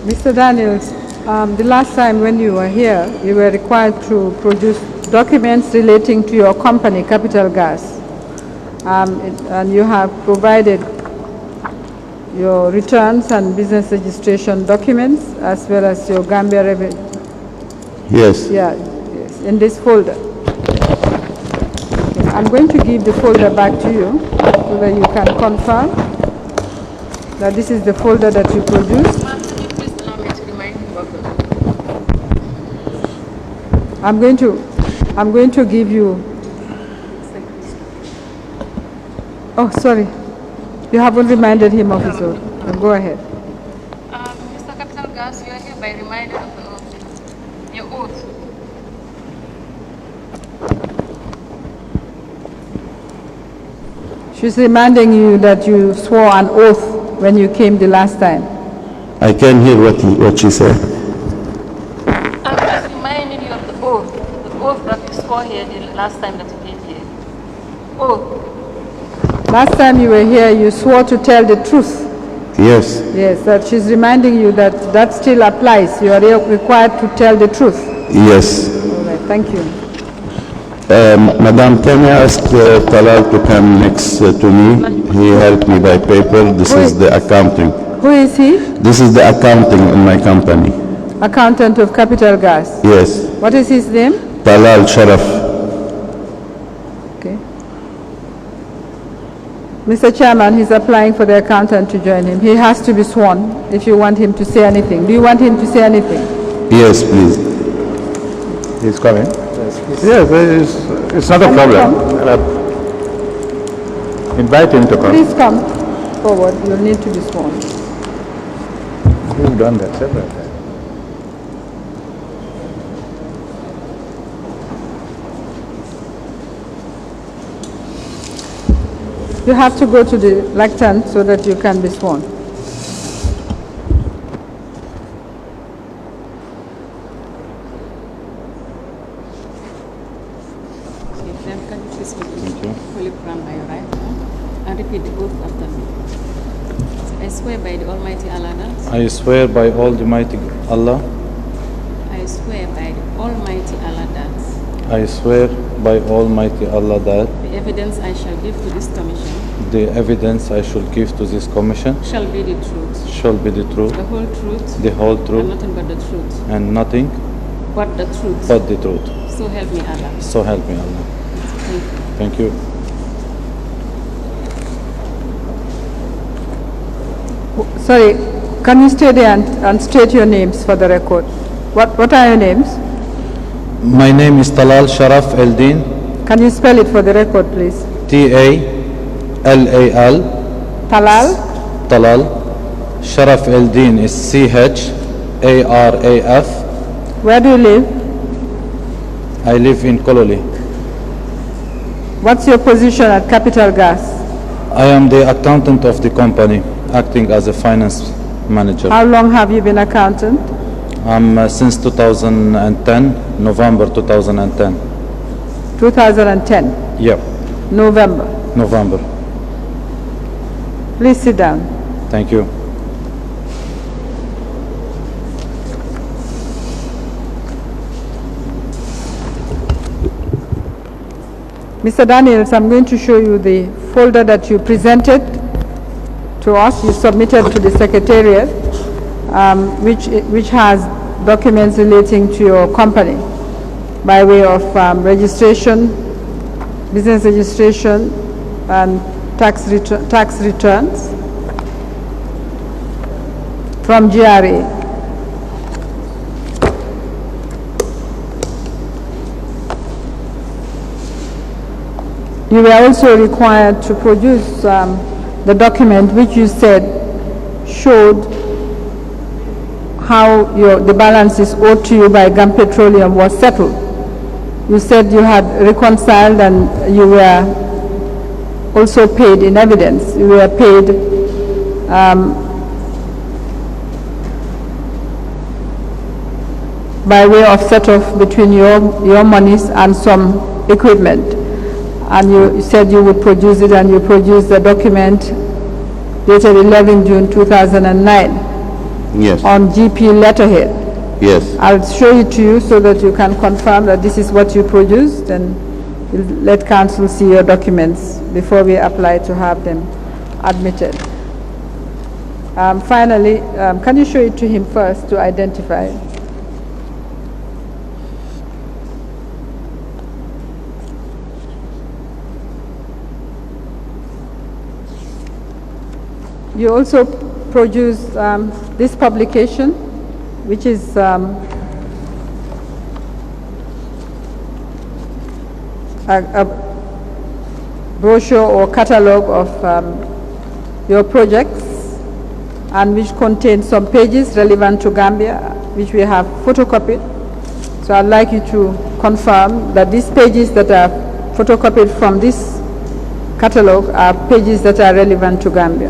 Mr. Daniels, the last time when you were here, you were required to produce documents relating to your company, Capital Gas. And you have provided your returns and business registration documents as well as your Gambia revenue. Yes. Yeah, yes, in this folder. Okay, I'm going to give the folder back to you so that you can confirm that this is the folder that you produced. Ma'am, could you please allow me to remind him of the... I'm going to give you. Oh, sorry. You haven't reminded him of his oath. Go ahead. Mr. Capital Gas, you are hereby reminded of the oath. Your oath. She's reminding you that you swore an oath when you came the last time. I can hear what she said. I'm just reminding you of the oath that you swore here the last time that you came here. Oath. Last time you were here, you swore to tell the truth. Yes. Yes, that she's reminding you that that still applies. You are required to tell the truth. Yes. All right, thank you. Madam, can I ask Talal to come next to me? He helped me by paper. This is the accounting. Who is he? This is the accounting in my company. Accountant of Capital Gas. Yes. What is his name? Talal Sharaf. Okay. Mr. Chairman, he's applying for the accountant to join him. He has to be sworn if you want him to say anything. Do you want him to say anything? Yes, please. He's coming. Yes, it's not a problem. Invite him to come. Please come forward. You'll need to be sworn. We've done that several times. You have to go to the lectern so that you can be sworn. Okay, then can you please hold the Holy Quran by your right hand and repeat the oath after me. I swear by the Almighty Allah that I swear by Almighty Allah. I swear by the Almighty Allah that I swear by Almighty Allah that the evidence I shall give to this commission the evidence I shall give to this commission shall be the truth, shall be the truth, the whole truth, the whole and truth, nothing but the truth. and nothing But the truth. but the truth. So help me Allah. So help me Allah. Thank you. Thank you. Sorry, can you stay there and state your names for the record? What are your names? My name is Talal Sharaf Eldin. Can you spell it for the record, please? T-A-L-A-L. Talal? Talal. Sharaf Eldin is C-H-A-R-A-F. Where do you live? I live in Kololi. What's your position at Capital Gas? I am the accountant of the company, acting as a finance manager. How long have you been accountant? I'm since 2010, November 2010. 2010, Yep, November. November. Please sit down. Thank you. Mr. Daniels, I'm going to show you the folder that you presented to us, you submitted to the Secretariat, which has documents relating to your company by way of registration, business registration, and tax returns from GRA. You were also required to produce the document which you said showed how the balances owed to you by GAM Petroleum was settled. You said you had reconciled and you were also paid in evidence. You were paid by way of set-off between your monies and some equipment. And you said you would produce it, and you produced the document dated 11 June 2009 Yes. on GP letterhead. Yes. I'll show it to you so that you can confirm that this is what you produced, and we'll let council see your documents before we apply to have them admitted. Finally, can you show it to him first to identify it? You also produced this publication, which is a brochure or catalog of your projects, and which contains some pages relevant to Gambia, which we have photocopied. So I'd like you to confirm that these pages that are photocopied from this catalog are pages that are relevant to Gambia.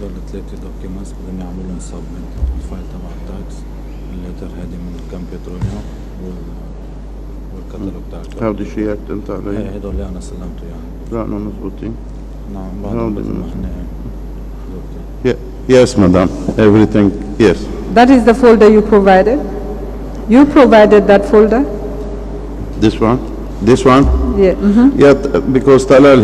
هدول ثلاثة دوكيومنتس بدهم يعملوا لهم سبمنت الفايل تبع التاكس الليتر هادي من كام بتروليوم والكتالوج تاع الكتالوج. هودي شيكت انت علي؟ هدول اللي انا سلمته يعني. لا انا مزبوطين. نعم بعد مثل ما احنا Yes, madam. Everything, yes. That is the folder you provided? You provided that folder? This one? This one? Yeah. Yeah, because Talal,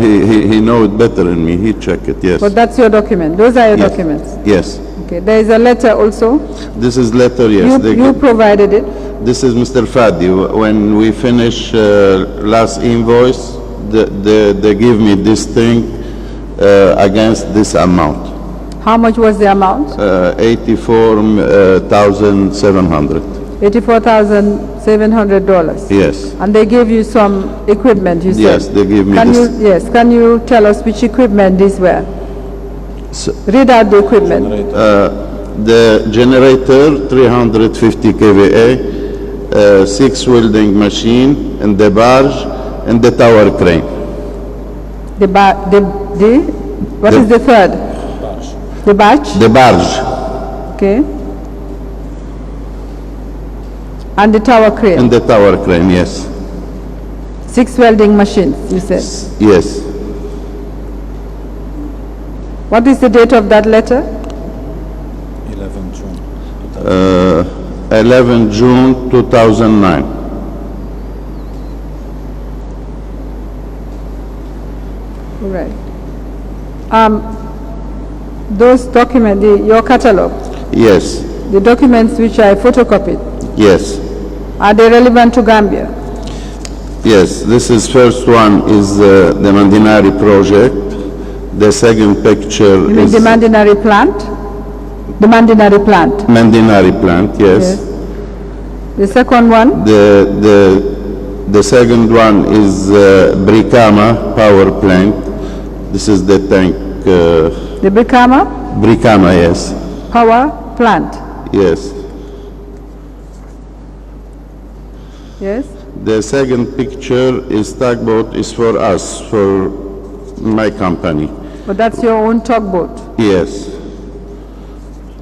he know it better than me. He check it, yes. But that's your document. Those are your Yes. documents. Yes. Okay. There is a letter also. This is letter, yes. You provided it. This is Mr. Fadi. When we finish last invoice, they give me this thing against this amount. How much was the amount? 84,700. $84,700. Yes. And they gave you some equipment, you said? Yes, they gave me this. Yes. Can you tell us which equipment these were? So, Read out the equipment. the generator, 350 kVA, 6 welding machine, and the barge, and the tower crane. What is the third? The barge? The barge Okay. And the tower crane? and the tower crane, yes. 6 welding machines, you said. Yes. What is the date of that letter? 11 June. 11 June 2009. All right. Those documents, your catalog, Yes, the documents which I photocopied, yes, are they relevant to Gambia? yes. This is first one is the Mandinari project. The second picture You mean is the Mandinari plant? The Mandinari plant, Mandinari plant, yes. yes. The second one, The second one is Brikama power plant. This is the tank. the Brikama Brikama, yes, power plant, yes. yes? The second picture is tugboat is for us, for my company. But that's your own tugboat, Yes.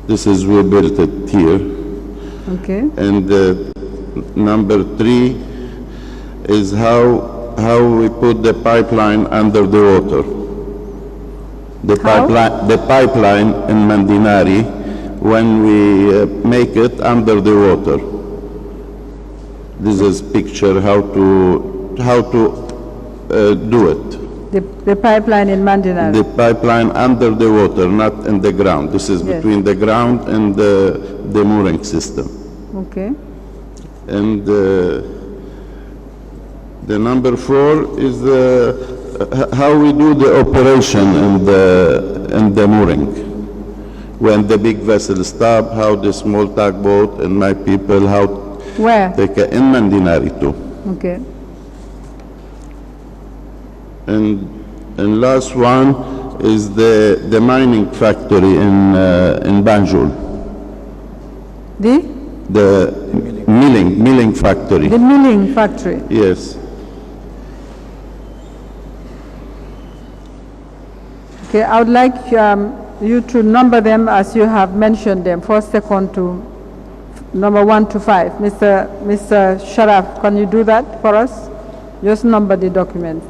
This is, we built it here. okay? And number 3 is how we put the pipeline under the water. How? The pipeline in Mandinari, when we make it under the water. This is picture how to do it. The pipeline in Mandinari. The pipeline under the water, not in the ground. This is Yes. between the ground and the mooring system. Okay, And the number 4 is how we do the operation in the mooring. When the big vessel stop, how the small tugboat and my people, how where? they can, in Mandinari too. Okay, And last one is the mining factory in Banjul. The milling factory. the milling factory. Yes. Okay, I would like you to number them as you have mentioned them, first, second to number 1 to 5. Mr. Sharaf, can you do that for us? Just number the documents.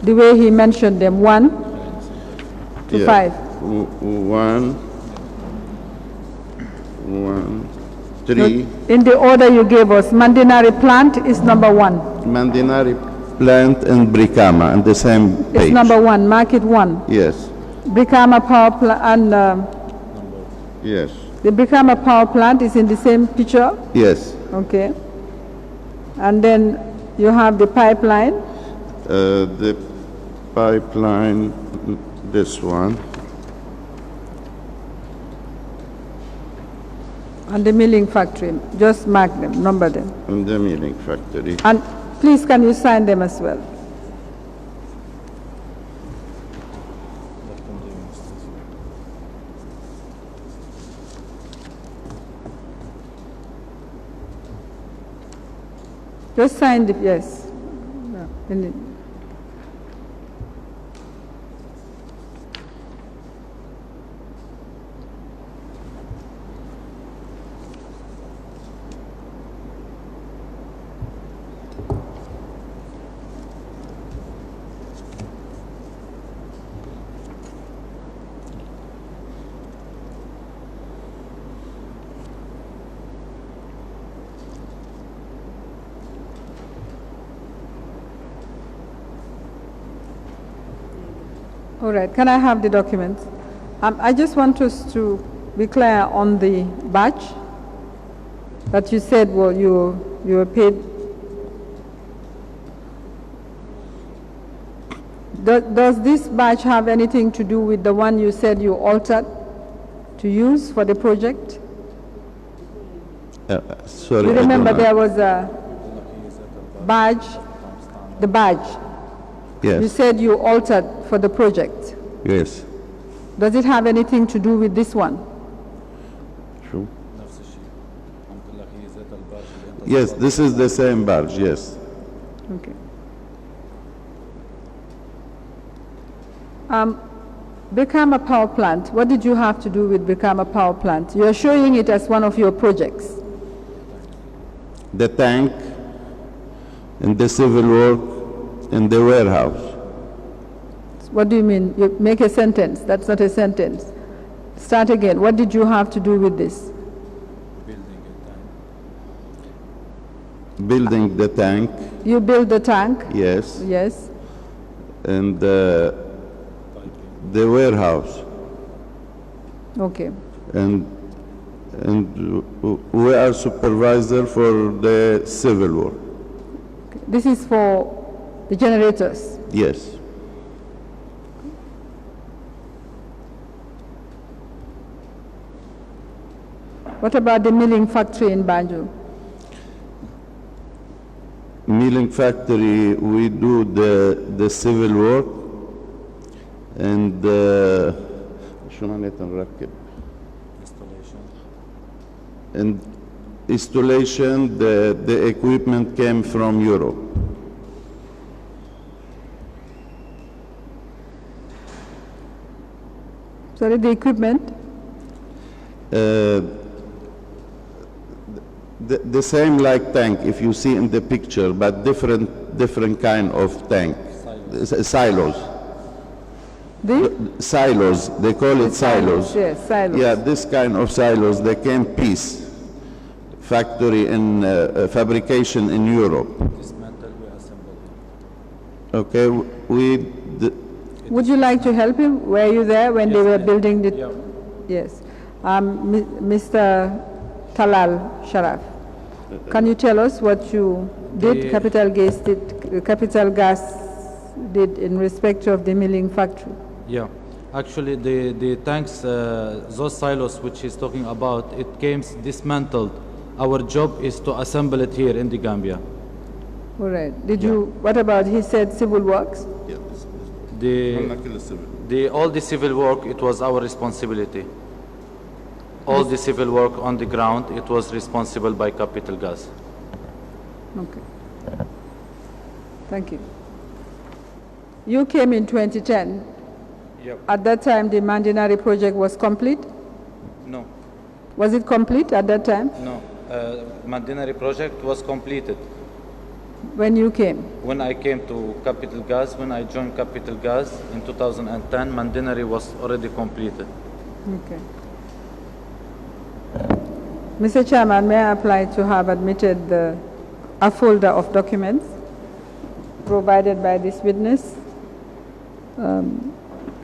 The way he mentioned them, 1 to Yeah. 5. 1, 3. In the order you gave us, Mandinari plant is number 1. Mandinari plant and Brikama on the same page. It's number 1, mark it 1. Yes, Brikama power plant, and yes, the Brikama power plant is in the same picture, yes. okay? And then you have the pipeline, The pipeline, this one. and the milling factory. Just mark them, number them. And the milling factory. And please, can you sign them as well? Just sign the, yes. Yeah, in it. All right, can I have the documents? I just want us to be clear on the badge that you said, well, you were paid. Does this badge have anything to do with the one you said you altered to use for the project? Sorry, You I don't remember know. there was a badge, the badge. You Yes, said you altered for the project. yes. Does it have anything to do with this one? True. نفس الشيء. عم تقول لك هي ذات البارج اللي انت Yes, this is the same barge, yes. Okay. Brikama Power Plant, what did you have to do with Brikama Power Plant? You're showing it as one of your projects. The tank, and the civil work, and the warehouse. What do you mean? You make a sentence. That's not a sentence. Start again. What did you have to do with this? Building the tank, You built the tank? yes, Yes. and the warehouse. Okay. And we are supervisor for the civil work, This is for the generators. yes. What about the milling factory in Banjul? Milling factory, we do the civil work and شو معناتها نركب Installation. and installation, the equipment came from Europe. Sorry, the equipment? The same like tank, if you see in the picture, but different kind of tank. Silos. The? Silos, they call it silos. Yes, silos. Yeah, this kind of silos, they came piece. Factory in fabrication in Europe. Dismantle, we assemble it. Okay, Would you like to help him? Were you there when they were building the? Yeah. Yes. Mr. Talal Sharaf, can you tell us what you did, Capital Gas did in respect of the milling factory? Yeah, actually the tanks, those silos which he's talking about, it came dismantled. Our job is to assemble it here in the Gambia. All right. Did you, what about, he said civil works? All the civil work, it was our responsibility. All the civil work on the ground, it was responsible by Capital Gas. Okay. Thank you. You came in 2010. Yep. At that time, the Mandinari project was complete? No, Was it complete at that time no. Mandinari project was completed. when you came? When I came to Capital Gas, when I joined Capital Gas in 2010, Mandinari was already completed. Okay. Mr. Chairman, may I apply to have admitted a folder of documents provided by this witness,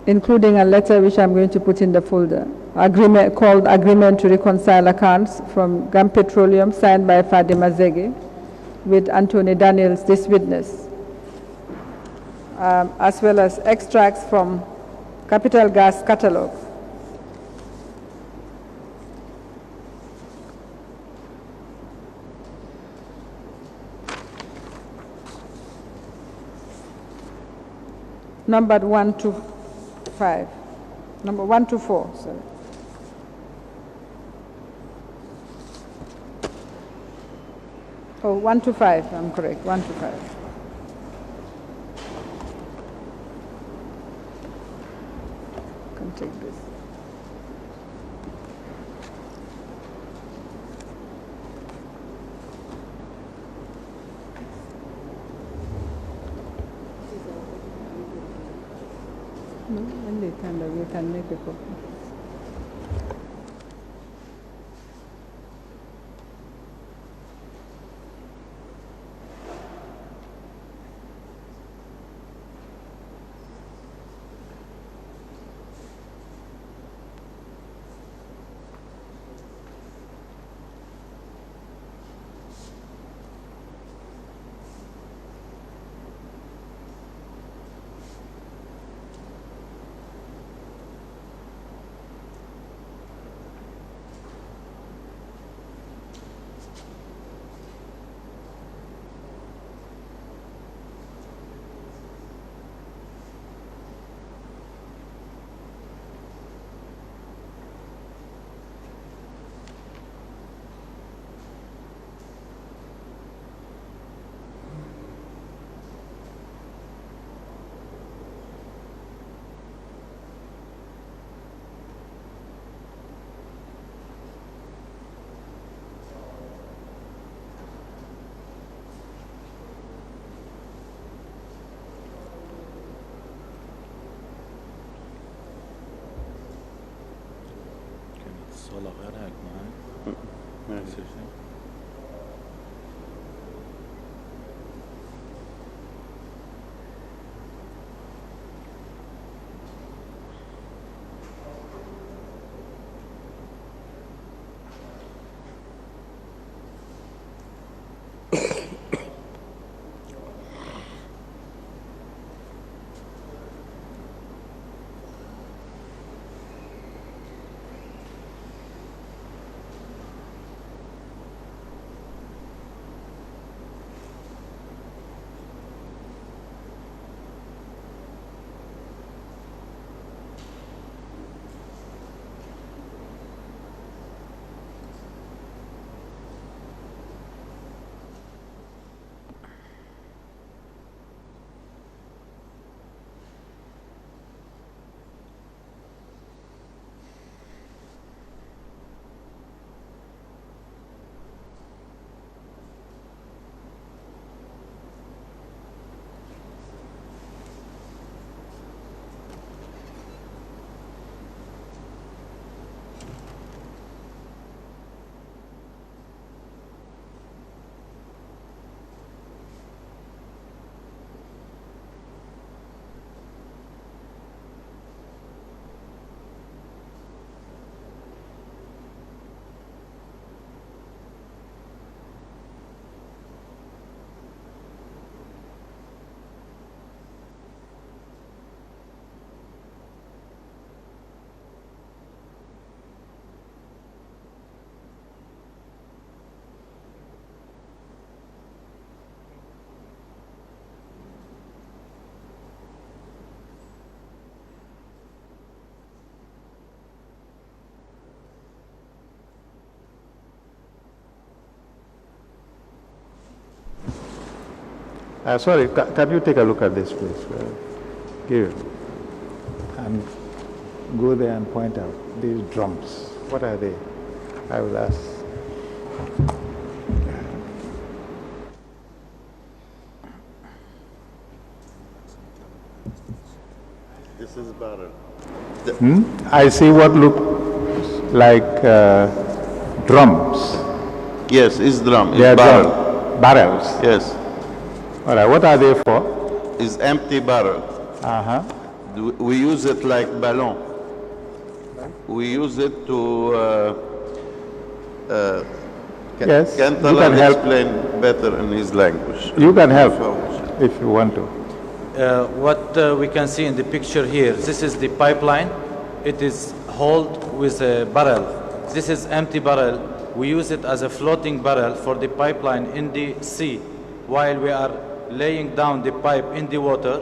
including a letter which I'm going to put in the folder, called Agreement to Reconcile Accounts from GAM Petroleum, signed by Fadima Zege, with Anthony Daniels, this witness, as well as extracts from Capital Gas catalog. Numbered 1 to 5. Number 1 to 4, sorry. Oh, 1 to 5, I'm correct, 1 to 5. Can take this. No, when they come back, you can make a copy. ولا غير هيك معي يصير شيء. Sorry, can you take a look at this, please? Give it. And go there and point out these drums. What are they? I will ask. This is barrel. I see what look like drums. Yes, it's drum, it's They are barrel. barrels. Yes, All right, what are they for? it's empty barrel. Uh-huh. We use it like ballon. We use it to, Yes, can you can Talal help. explain better in his language? You can help if you want to. What we can see in the picture here, this is the pipeline. It is hauled with a barrel. This is empty barrel. We use it as a floating barrel for the pipeline in the sea. While we are laying down the pipe in the water,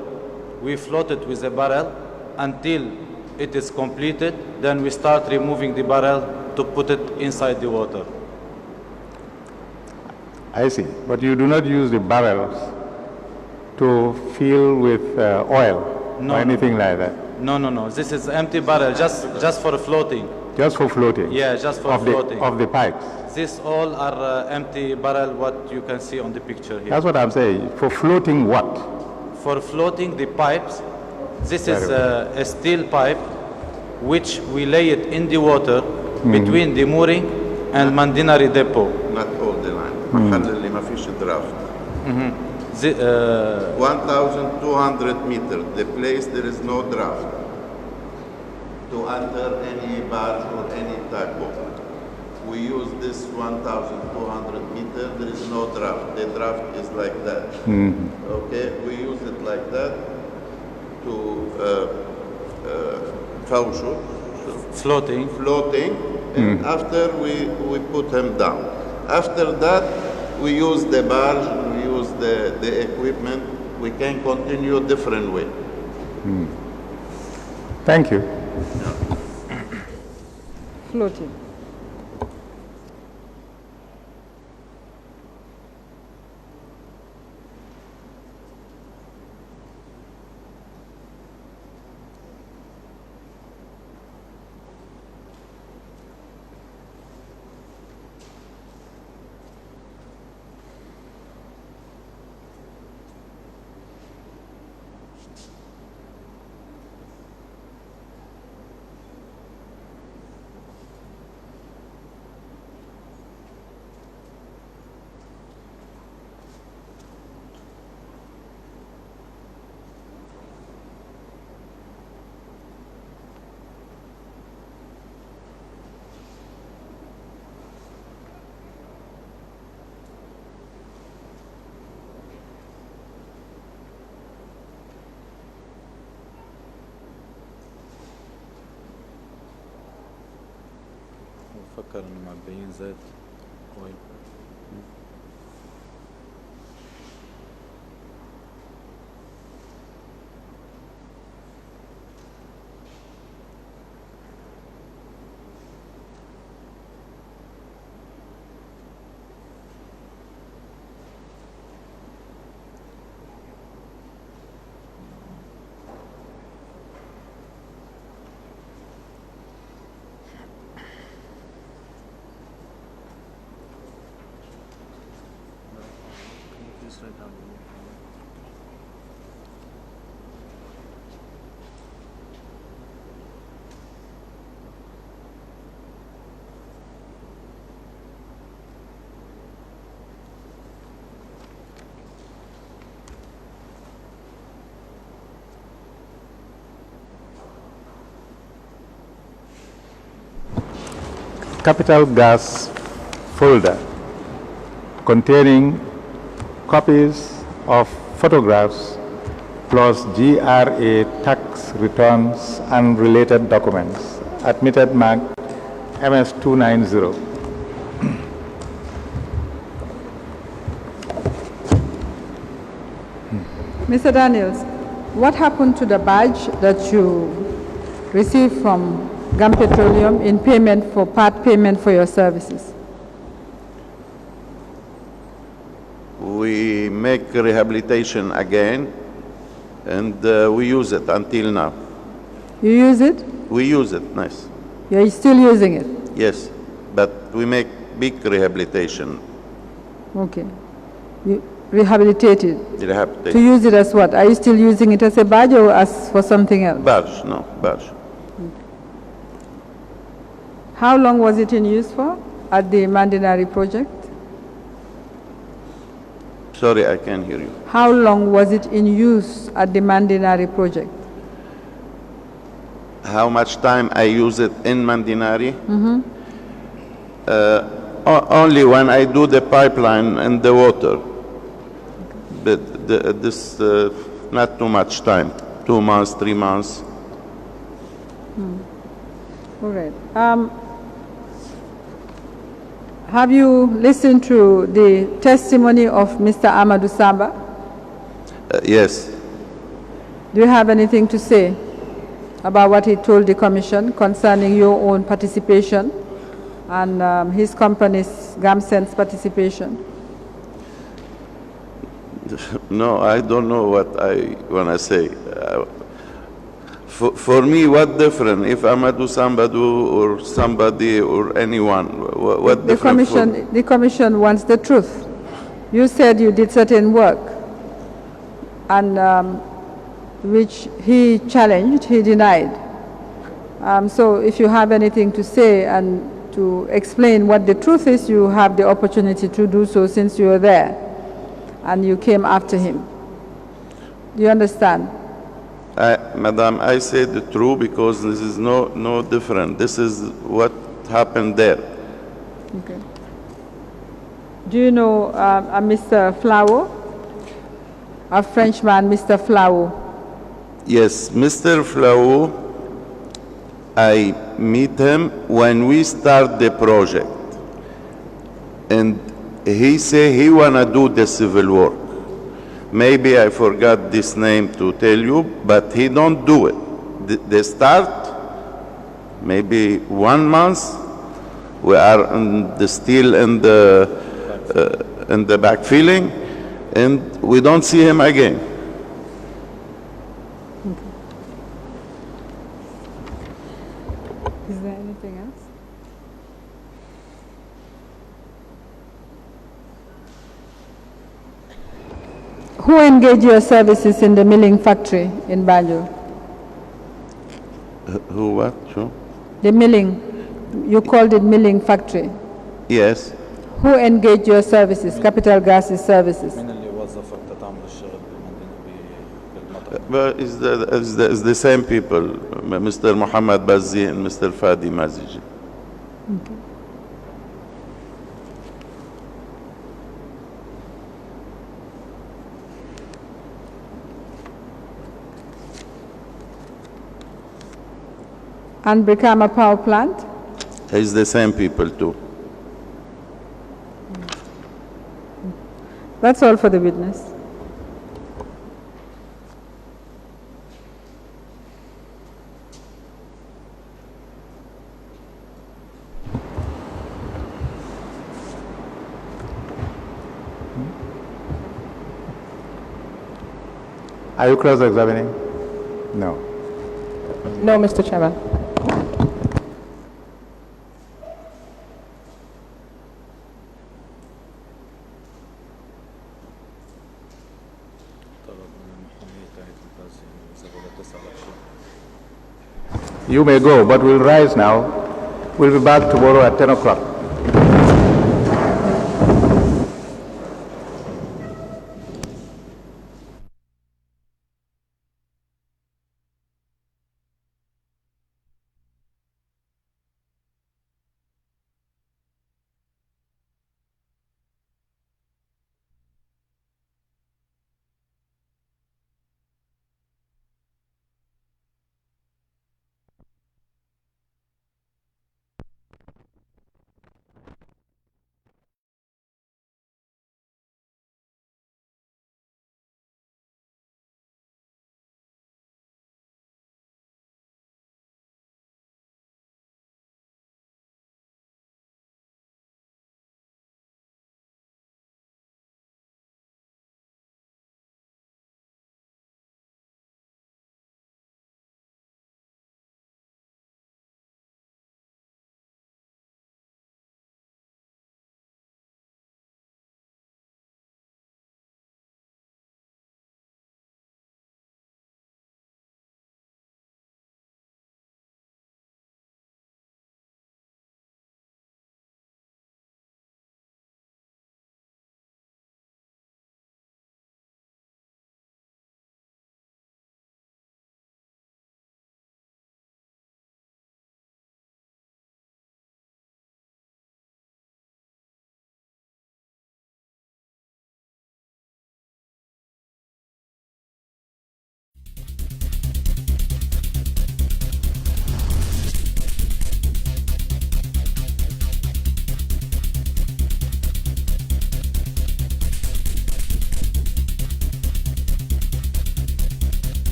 we float it with a barrel until it is completed. Then we start removing the barrel to put it inside the water. I see. But you do not use the barrels to fill with oil No, or no, anything like that. No. This is empty barrel, just for floating. Just for floating. Yeah, just for of floating. of the pipes. This all are empty barrel, what you can see on the picture here. That's what I'm saying. For floating what? For floating the pipes, this is Very a steel pipe which we lay it in the water between the mooring and Mandinari depot. Not all the line. محل اللي ما فيش draft. 1,200 meters, the place there is no draft. To enter any barge or any tugboat. We use this 1,200 meters, there is no draft. The draft is like that. Okay, we use it like that to Floating. floating, and after we put him down. After that, we use the barge, we use the equipment, we can continue different way. Thank you. Floating. فكر إنه معبيين زيت oil. Capital Gas folder containing copies of photographs plus GRA tax returns and related documents. Admitted mark MS290. Mr. Daniels, what happened to the badge that you received from GAM Petroleum in payment for part payment for your services? We make rehabilitation again, and we use it until now. You use it? We use it, nice. You're still using it? Yes, but we make big rehabilitation. Okay. You rehabilitate it. To Rehabilitation. use it as what? Are you still using it as a badge or as for something else? Badge, no, badge. How long was it in use for at the Mandinari project? Sorry, I can't hear you. How long was it in use at the Mandinari project? How much time I use it in Mandinari? Only when I do the pipeline and the water. But this, not too much time, 2 months, 3 months. All right. Have you listened to the testimony of Mr. Amadou Samba? Yes. Do you have anything to say about what he told the commission concerning your own participation and his company's GAMSense participation? No, I don't know what I want to say. For me, what different if Amadou Samba do or somebody or anyone? What different? The commission wants the truth. You said you did certain work, and which he challenged, he denied. So if you have anything to say and to explain what the truth is, you have the opportunity to do so since you were there and you came after him. Do you understand? Madam, I say the truth because this is no different. This is what happened there. Okay. Do you know a Mr. Flower? A Frenchman, Mr. Flower? Yes, Mr. Flau, I meet him when we start the project. And he say he wanna do the civil work. Maybe I forgot this name to tell you, but he don't do it. They start, maybe 1 month, we are still in the backfilling, and we don't see him again. Is there anything else? Who engaged your services in the milling factory in Banjul? Who what? Who? The milling, you called it milling factory. Yes. Who engaged your services, Capital Gas's services? مين اللي وظفك تعمل الشغل بالمطعم؟ But it's the same people, Mr. Mohammed Bazzi and Mr. Fadi Maziji. Okay. And Brikama Power Plant? It's the same people too. That's all for the witness. Are you cross-examining? No. No, Mr. Chairman. You may go, but we'll rise now. We'll be back tomorrow at 10 o'clock.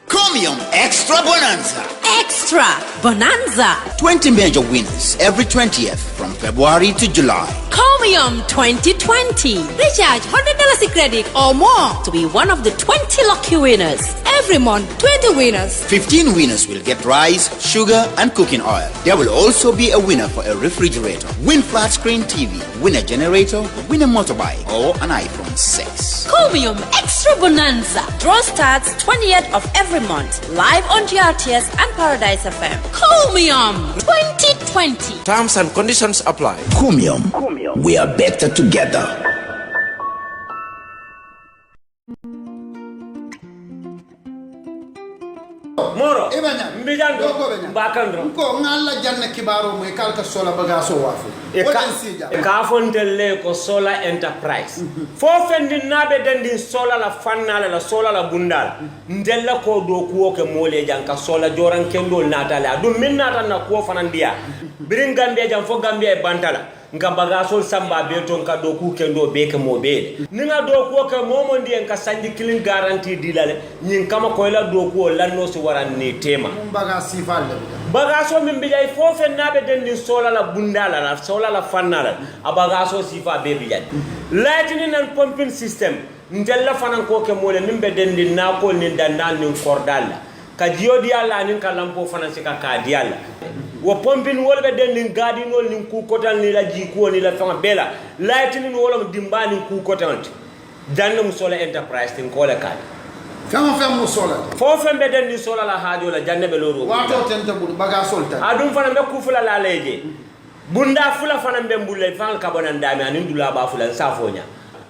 Chromium Extra Bonanza. Extra Bonanza. 20 major winners every 20th from February to July. Chromium 2020. Recharge $100 credit or more to be one of the 20 lucky winners. Every month, 20 winners. 15 winners will get rice, sugar, and cooking oil. There will also be a winner for a refrigerator, win flat screen TV, win a generator, win a motorbike, or an iPhone 6. Chromium Extra Bonanza. Draw starts 20th of every month. Live on GRTS and Paradise FM. Chromium 2020. Terms and conditions apply. Chromium. We are better together. Moro mbijan do bakandro ko ngalla janna kibaro moy kalka sola bagaso wafu e ka fontelle ko sola enterprise fo fendi nabe dendi sola la fannala la sola la bundal ndella ko do kuwo ke mole janka sola joran kendo natale dum min nata na ko fanandiya birin gambia jam fo gambia e bantala nga bagasol samba be ton ka do ku kendo be ke mobe ni nga do ko ke momo ndi en ka sandi kilin garantie dilale nyin kama ko la do ko lanno so waran ni tema bagasi falle bagaso min bijay fofe nabe dendi sola la bundala la sola la fannala a bagaso sifa be bijay latini nan pumping system ndella fanan ko ke mole min be dendi na ko ni dandal ni kordal ka jiodi alla nin ka lampo fanan sika ka dialla wo pompin wolbe den nin gadi nol nin ku kotal ni la jiko ni la fanga bela laytini wolom dimbani ku kotanti danno musola enterprise tin kola kali fama musola fo fembe den ni sola la hajo la janne be loro wato tenta bud baga solta adum fana be ku fula la leje bunda fula fana be mbulle fanga kabana ndami anin dula ba fula safonya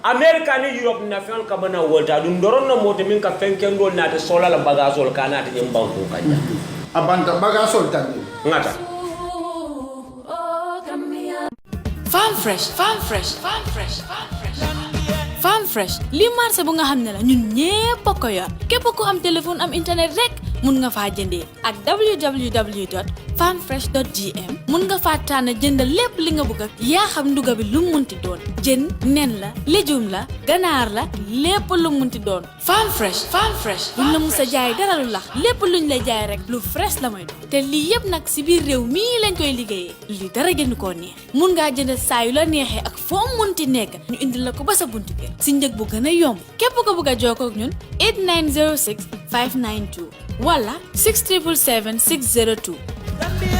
America ni Europe na fanga kabana wolta dum doron no moto min ka fenkendo na te sola la baga sol kana te nyimbanko kanya abanta baga solta ngata Farm Fresh Farm Fresh Farm Fresh Farm Fresh Farm Fresh li marché bu nga xam ne la ñun ñépp ko yor képp ku am téléphone am internet rek mun nga faa jëndee ak www.farmfresh.gm mun nga faa tànn jënd lépp li nga bëgg ak yaa xam nduga bi lu munti doon jën nen la légume la ganaar la lépp lu munti doon Farm Fresh buñ la musa jaay dara lu lax lépp luñ lay jaay rek lu fresh la may doon te lii yëpp nag si biir réew mii lañ koy liggéeyee li dara gënu koo neex mun ngaa jënd saa yu la neexee ak foo munti nekk ñu indil la ko ba sa buntu kër si njëg bu gën a yomb képp ko bëgg a jokkoo ak ñun 8906 592 wala 677 602